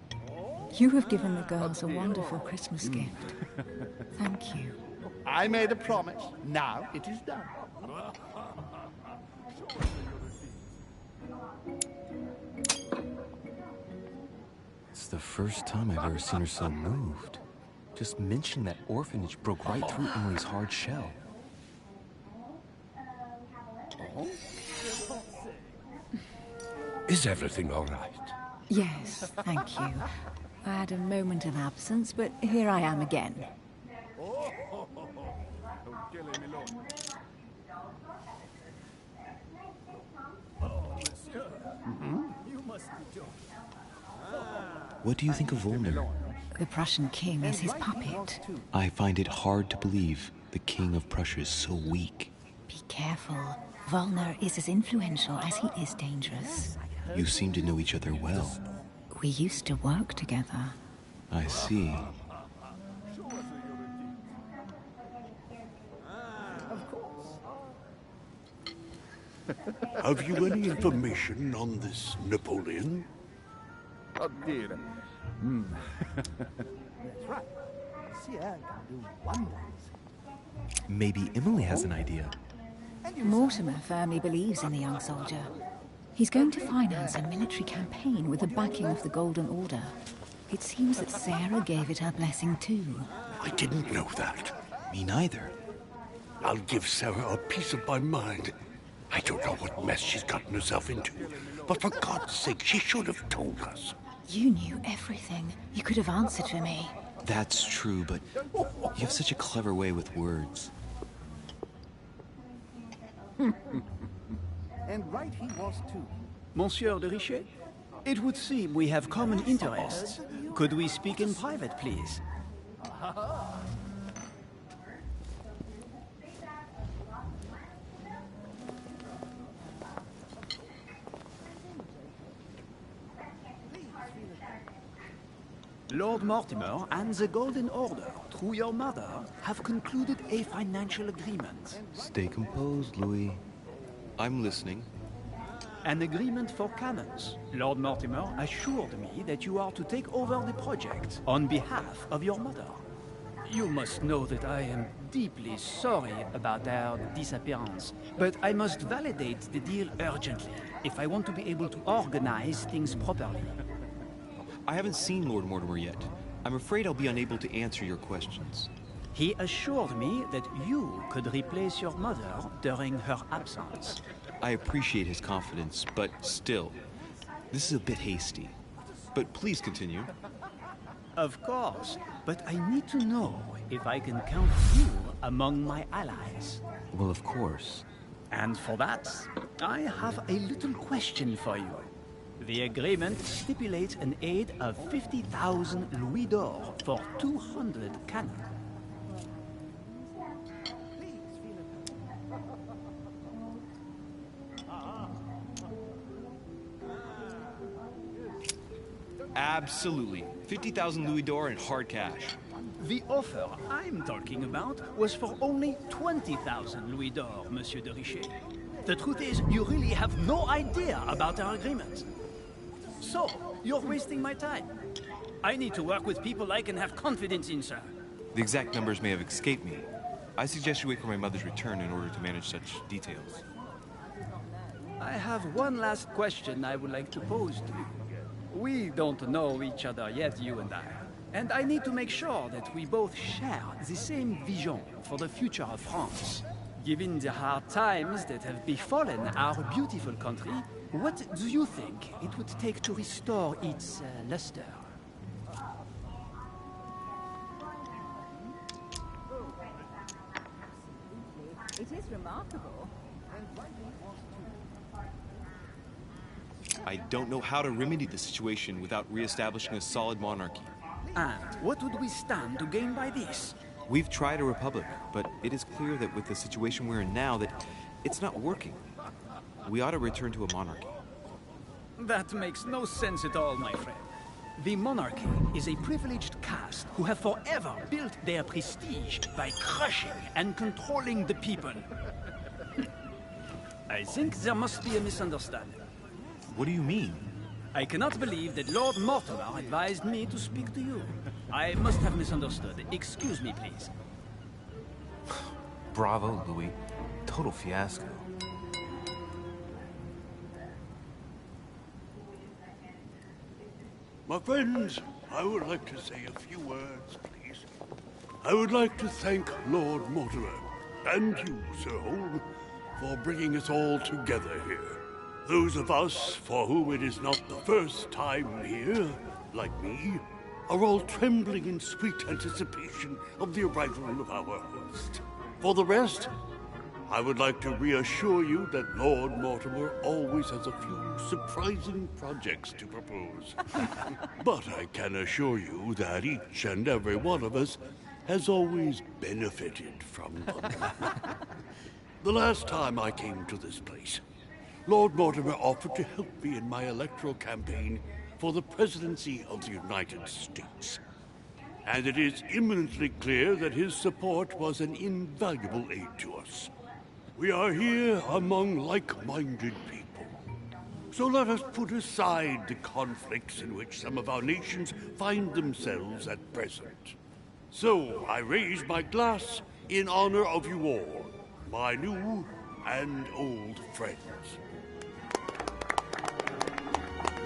S6: You have given the girls a wonderful Christmas gift. Thank you.
S10: I made a promise. Now it is done.
S4: It's the first time I've ever seen her so moved. Just mentioning that orphanage broke right through Emily's hard shell.
S14: Is everything all right?
S6: Yes, thank you. I had a moment of absence, but here I am again.
S4: What do you think of Volner?
S6: The Prussian king is his puppet.
S4: I find it hard to believe the king of Prussia is so weak.
S6: Be careful. Volner is as influential as he is dangerous.
S4: You seem to know each other well.
S6: We used to work together.
S4: I see.
S9: Have you any information on this Napoleon?
S10: Oh, dear. That's right. Sire can do wonders.
S4: Maybe Emily has an idea.
S6: Mortimer firmly believes in the young soldier. He's going to finance a military campaign with the backing of the Golden Order. It seems that Sarah gave it her blessing too.
S9: I didn't know that.
S4: Me neither.
S9: I'll give Sarah a piece of my mind. I don't know what mess she's gotten herself into, but for God's sake, she should have told us.
S6: You knew everything. You could have answered for me.
S4: That's true, but you have such a clever way with words.
S10: And right he was too.
S12: Monsieur de Richet, it would seem we have common interests. Could we speak in private, please? Lord Mortimer and the Golden Order, through your mother, have concluded a financial agreement.
S4: Stay composed, Louis. I'm listening.
S12: An agreement for cannons. Lord Mortimer assured me that you are to take over the project on behalf of your mother. You must know that I am deeply sorry about our disappearance, but I must validate the deal urgently if I want to be able to organize things properly.
S13: I haven't seen Lord Mortimer yet. I'm afraid I'll be unable to answer your questions.
S12: He assured me that you could replace your mother during her absence.
S13: I appreciate his confidence, but still, this is a bit hasty. But please continue.
S12: Of course, but I need to know if I can count you among my allies.
S13: Well, of course.
S12: And for that, I have a little question for you. The agreement stipulates an aid of 50,000 louis d'or for 200 cannon.
S13: Absolutely. 50,000 louis d'or in hard cash.
S12: The offer I'm talking about was for only 20,000 louis d'or, Monsieur de Richet. The truth is, you really have no idea about our agreement. So, you're wasting my time. I need to work with people I can have confidence in, sir.
S13: The exact numbers may have escaped me. I suggest you wait for my mother's return in order to manage such details.
S12: I have one last question I would like to pose to you. We don't know each other yet, you and I. And I need to make sure that we both share the same vision for the future of France. Given the hard times that have befallen our beautiful country, what do you think it would take to restore its luster?
S6: It is remarkable.
S13: I don't know how to remedy the situation without re-establishing a solid monarchy.
S12: And what would we stand to gain by this?
S13: We've tried a republic, but it is clear that with the situation we're in now, that it's not working. We ought to return to a monarchy.
S12: That makes no sense at all, my friend. The monarchy is a privileged caste who have forever built their prestige by crushing and controlling the people. I think there must be a misunderstanding.
S13: What do you mean?
S12: I cannot believe that Lord Mortimer advised me to speak to you. I must have misunderstood. Excuse me, please.
S4: Bravo, Louis. Total fiasco.
S9: My friends, I would like to say a few words, please. I would like to thank Lord Mortimer, and you, Sir Holm, for bringing us all together here. Those of us for whom it is not the first time here, like me, are all trembling in sweet anticipation of the arrival of our host. For the rest, I would like to reassure you that Lord Mortimer always has a few surprising projects to propose. But I can assure you that each and every one of us has always benefited from them. The last time I came to this place, Lord Mortimer offered to help me in my electoral campaign for the presidency of the United States. And it is imminently clear that his support was an invaluable aid to us. We are here among like-minded people. So let us put aside the conflicts in which some of our nations find themselves at present. So I raise my glass in honor of you all, my new and old friends.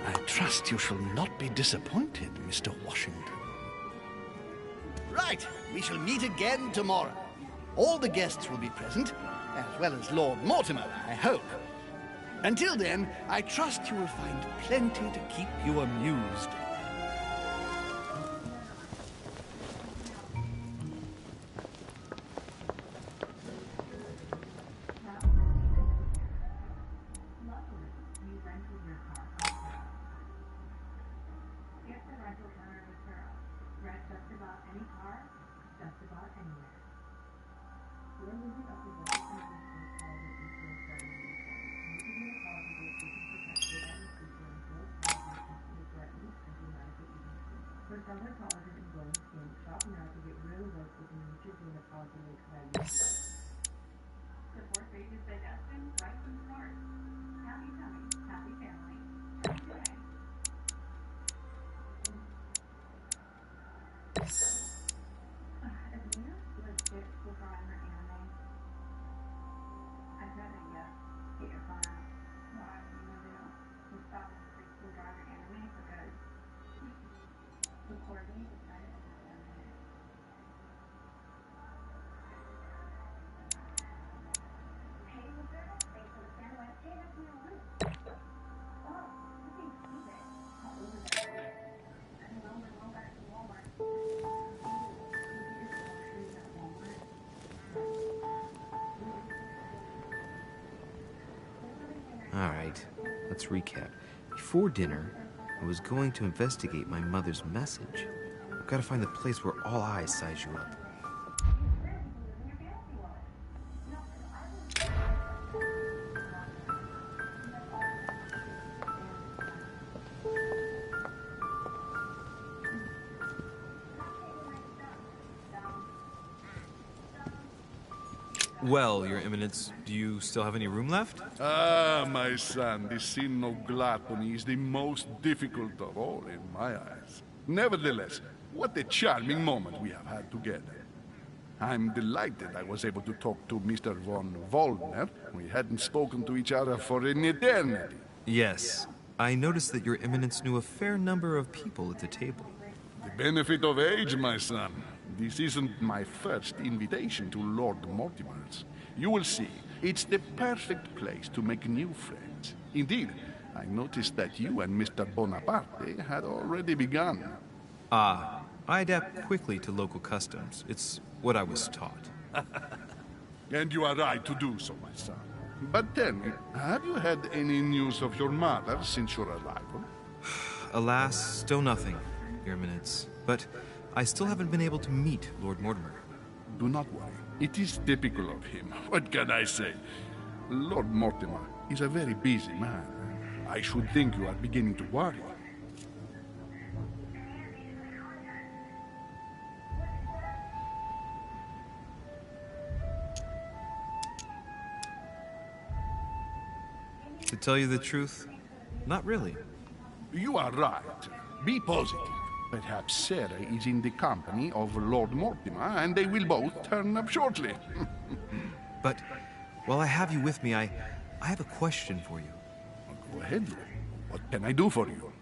S10: I trust you shall not be disappointed, Mr. Washington. Right, we shall meet again tomorrow. All the guests will be present, as well as Lord Mortimer, I hope. Until then, I trust you will find plenty to keep you amused.
S15: Support pages that Espen, right from the start. Happy coming.
S13: Alright, let's recap. Before dinner, I was going to investigate my mother's message. I've got to find the place where all eyes size you up. Well, Your Eminence, do you still have any room left?
S7: Ah, my son, the sin of gluttony is the most difficult of all in my eyes. Nevertheless, what a charming moment we have had together. I'm delighted I was able to talk to Mr. von Waldner. We hadn't spoken to each other for an eternity.
S13: Yes. I noticed that Your Eminence knew a fair number of people at the table.
S7: The benefit of age, my son. This isn't my first invitation to Lord Mortimer's. You will see, it's the perfect place to make new friends. Indeed, I noticed that you and Mr. Bonaparte had already begun.
S13: Ah, I adapt quickly to local customs. It's what I was taught.
S7: And you are right to do so, my son. But tell me, have you had any news of your mother since your arrival?
S13: Alas, still nothing, Your Eminence. But I still haven't been able to meet Lord Mortimer.
S7: Do not worry. It is typical of him. What can I say? Lord Mortimer is a very busy man. I should think you are beginning to worry.
S13: To tell you the truth, not really.
S7: You are right. Be positive. Perhaps Sarah is in the company of Lord Mortimer, and they will both turn up shortly.
S13: But while I have you with me, I have a question for you.
S7: Go ahead. What can I do for you?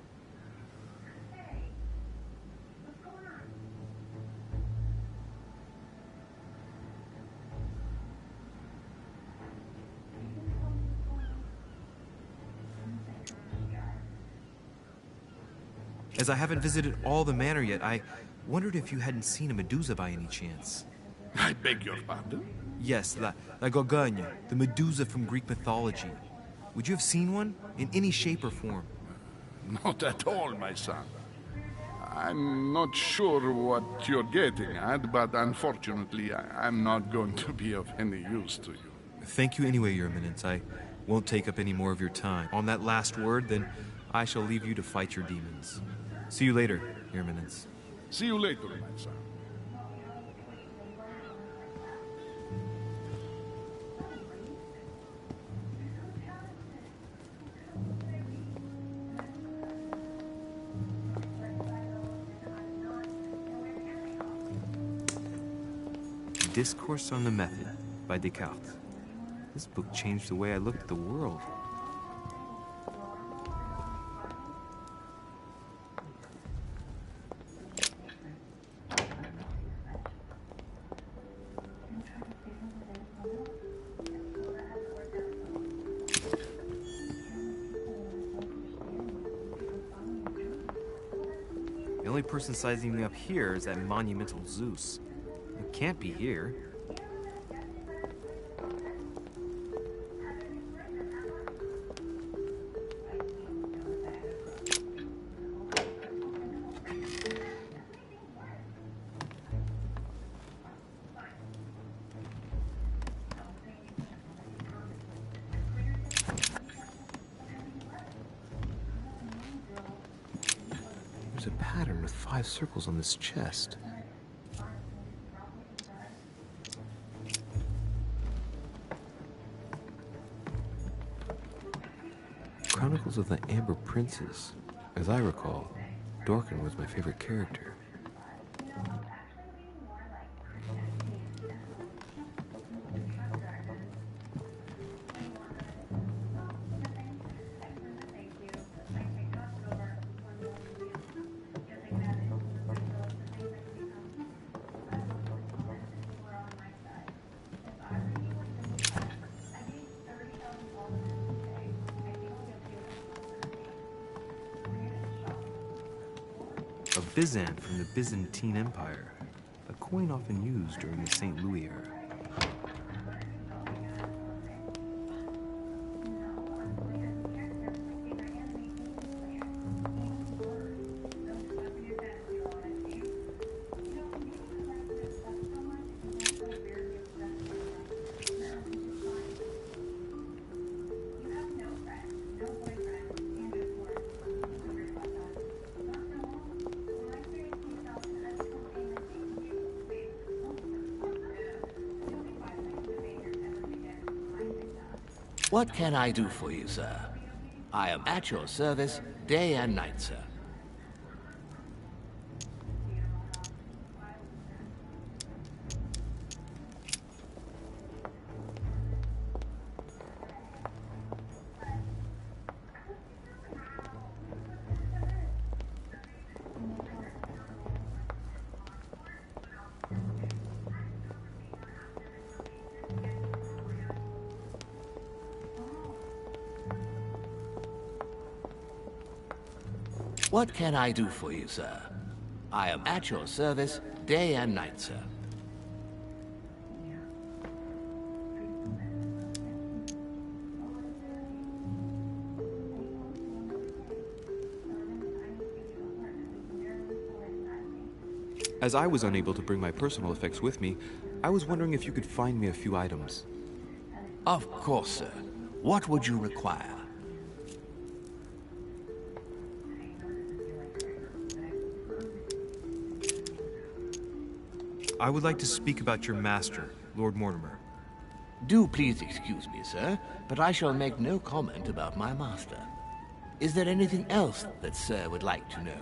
S13: As I haven't visited all the manor yet, I wondered if you hadn't seen a Medusa by any chance.
S7: I beg your pardon?
S13: Yes, La Gorgogne, the Medusa from Greek mythology. Would you have seen one? In any shape or form?
S7: Not at all, my son. I'm not sure what you're getting at, but unfortunately, I'm not going to be of any use to you.
S13: Thank you anyway, Your Eminence. I won't take up any more of your time. On that last word, then I shall leave you to fight your demons. See you later, Your Eminence.
S7: See you later, my son.
S13: Discourse on the Method by Descartes. This book changed the way I looked at the world. The only person sizing me up here is that monumental Zeus. It can't be here. There's a pattern with 5 circles on this chest. Chronicles of the Amber Princes. As I recall, Dorkin was my favorite character. A Byzant from the Byzantine Empire, a coin often used during the St. Louis era.
S9: What can I do for you, sir? I am at your service day and night, sir. What can I do for you, sir? I am at your service day and night, sir.
S13: As I was unable to bring my personal effects with me, I was wondering if you could find me a few items.
S9: Of course, sir. What would you require?
S13: I would like to speak about your master, Lord Mortimer.
S9: Do please excuse me, sir, but I shall make no comment about my master. Is there anything else that sir would like to know?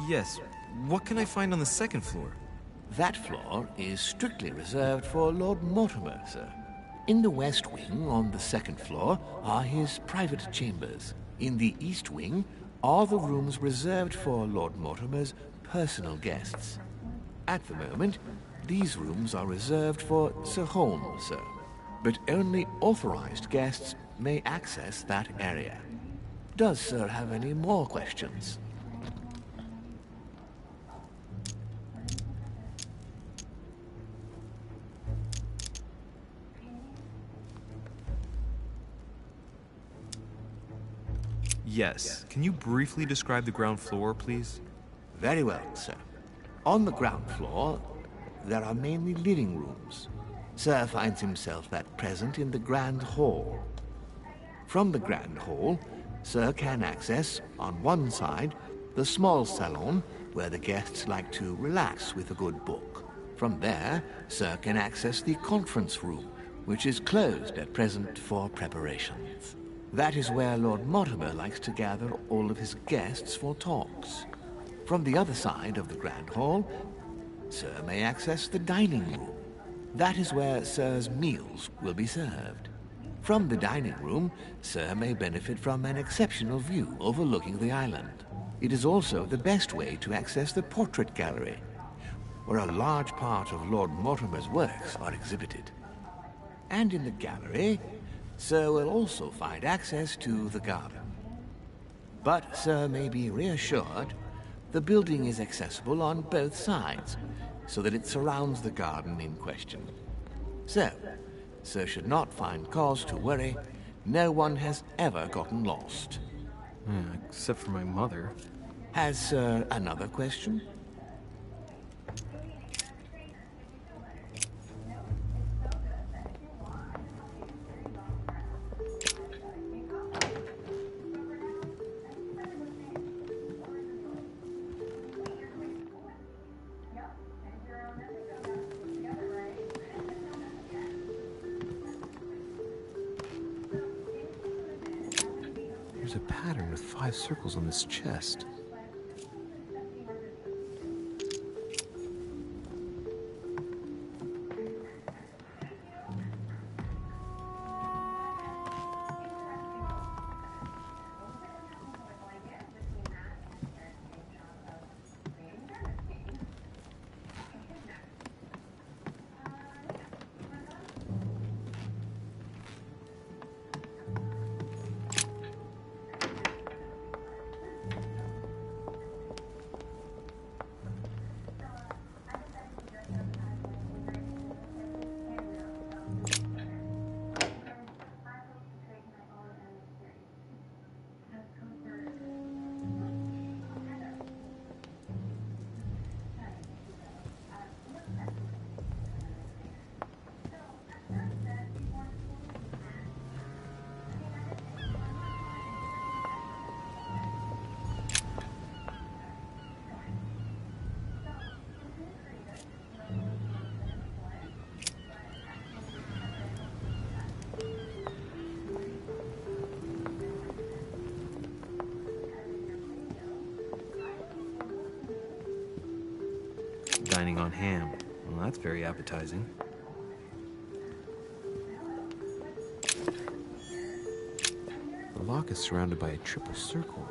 S13: Yes. What can I find on the second floor?
S9: That floor is strictly reserved for Lord Mortimer, sir. In the west wing, on the second floor, are his private chambers. In the east wing are the rooms reserved for Lord Mortimer's personal guests. At the moment, these rooms are reserved for Sir Holmes, sir. But only authorized guests may access that area. Does sir have any more questions?
S13: Yes. Can you briefly describe the ground floor, please?
S9: Very well, sir. On the ground floor, there are mainly living rooms. Sir finds himself at present in the Grand Hall. From the Grand Hall, Sir can access, on one side, the small salon, where the guests like to relax with a good book. From there, Sir can access the conference room, which is closed at present for preparations. That is where Lord Mortimer likes to gather all of his guests for talks. From the other side of the Grand Hall, Sir may access the dining room. That is where Sir's meals will be served. From the dining room, Sir may benefit from an exceptional view overlooking the island. It is also the best way to access the portrait gallery, where a large part of Lord Mortimer's works are exhibited. And in the gallery, Sir will also find access to the garden. But Sir may be reassured the building is accessible on both sides, so that it surrounds the garden in question. So, Sir should not find cause to worry. No one has ever gotten lost.
S13: Except for my mother.
S9: Has Sir another question?
S13: There's a pattern with 5 circles on this chest. dining on ham. Well, that's very appetizing. The lock is surrounded by a triple circle.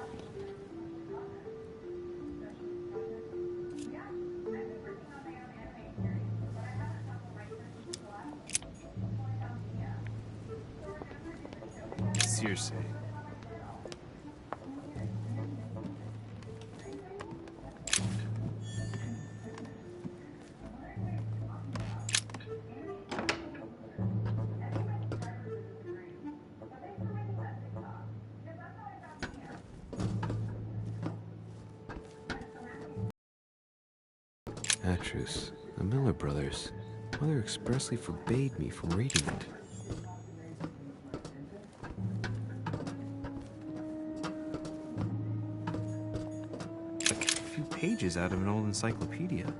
S13: Circe. Atrus, the Miller brothers. Mother expressly forbade me from reading it. A few pages out of an old encyclopedia.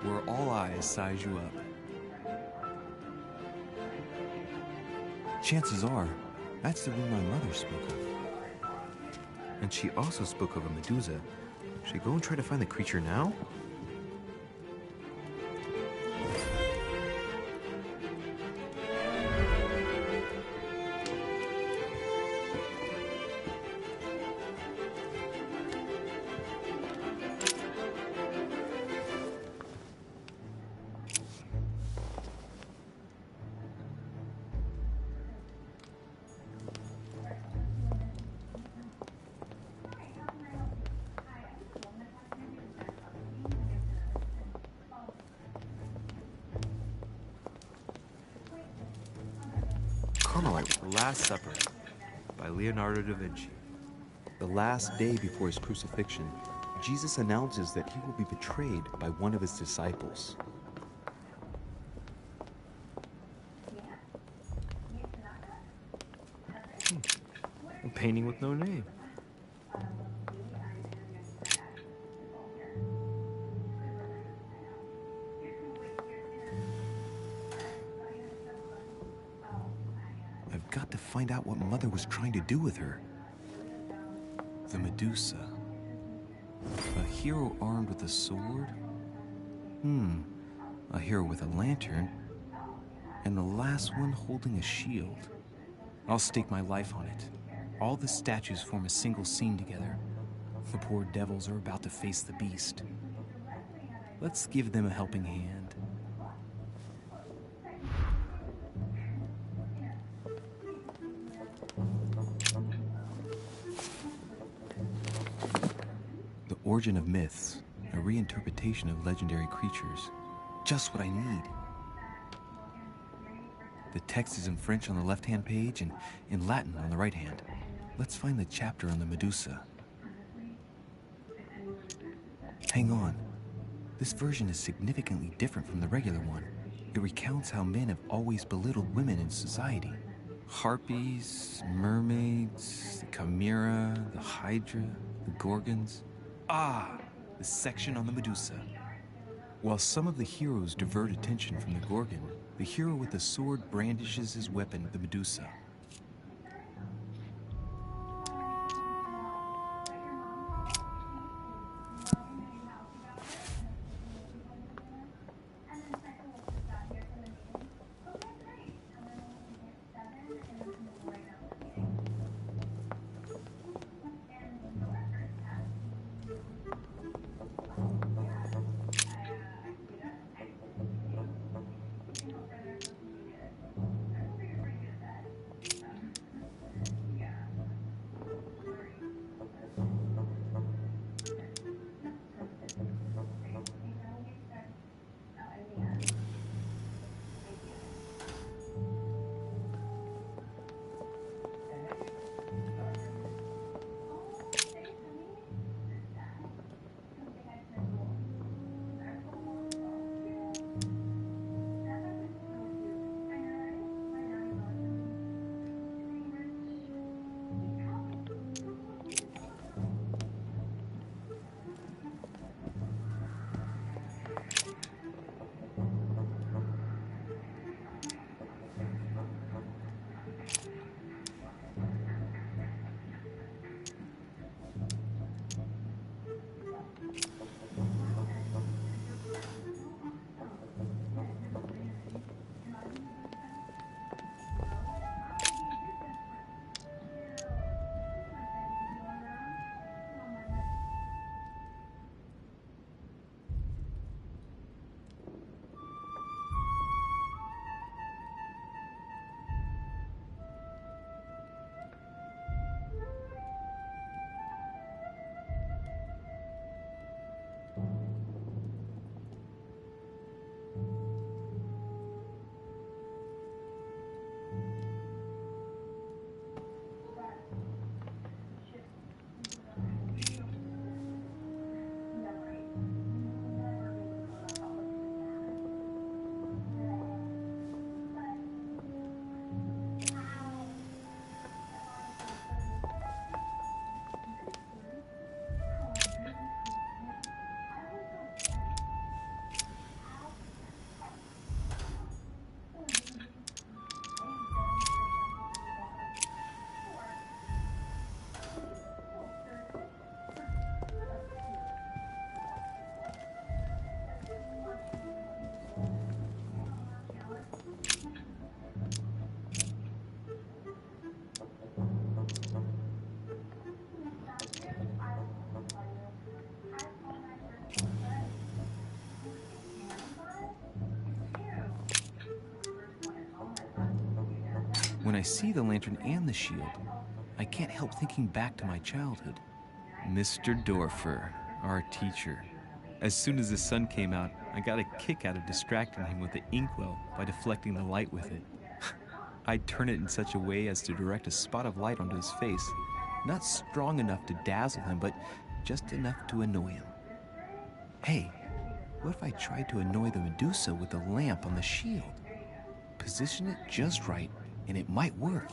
S13: Where all eyes size you up. Chances are, that's the room my mother spoke of. And she also spoke of a Medusa. Should I go and try to find the creature now? Carmelite, The Last Supper by Leonardo da Vinci. The last day before his crucifixion, Jesus announces that he will be betrayed by one of his disciples. A painting with no name. I've got to find out what Mother was trying to do with her. The Medusa. A hero armed with a sword? A hero with a lantern. And the last one holding a shield. I'll stake my life on it. All the statues form a single scene together. The poor devils are about to face the beast. Let's give them a helping hand. The Origin of Myths, a reinterpretation of legendary creatures. Just what I need. The text is in French on the left-hand page and in Latin on the right-hand. Let's find the chapter on the Medusa. Hang on. This version is significantly different from the regular one. It recounts how men have always belittled women in society. Harpies, mermaids, the Chimera, the Hydra, the Gorgons. Ah, the section on the Medusa. While some of the heroes divert attention from the Gorgon, the hero with the sword brandishes his weapon, the Medusa. When I see the lantern and the shield, I can't help thinking back to my childhood. Mr. Dorfer, our teacher. As soon as the sun came out, I got a kick out of distracting him with the inkwell by deflecting the light with it. I'd turn it in such a way as to direct a spot of light onto his face, not strong enough to dazzle him, but just enough to annoy him. Hey, what if I tried to annoy the Medusa with the lamp on the shield? Position it just right, and it might work.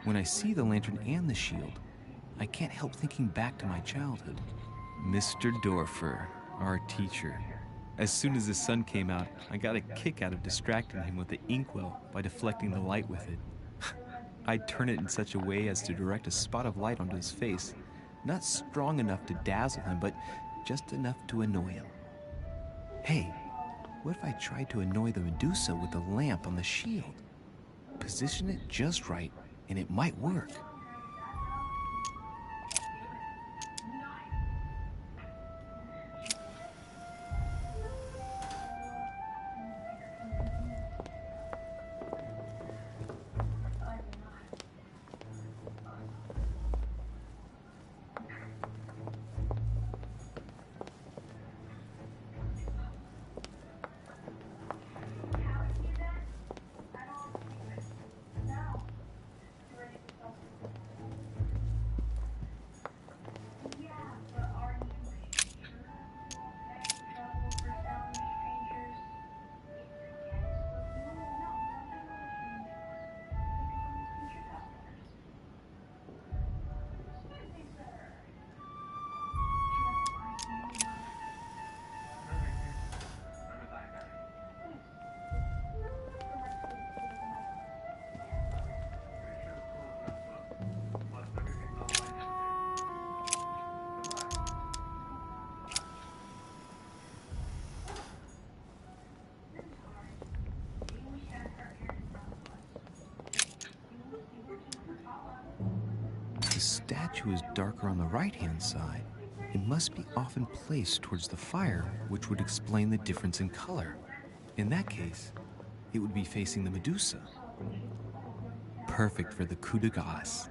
S13: When I see the lantern and the shield, I can't help thinking back to my childhood. Mr. Dorfer, our teacher. As soon as the sun came out, I got a kick out of distracting him with the inkwell by deflecting the light with it. I'd turn it in such a way as to direct a spot of light onto his face, not strong enough to dazzle him, but just enough to annoy him. Hey, what if I tried to annoy the Medusa with the lamp on the shield? Position it just right, and it might work. The statue is darker on the right-hand side. It must be often placed towards the fire, which would explain the difference in color. In that case, it would be facing the Medusa. Perfect for the coup de grace.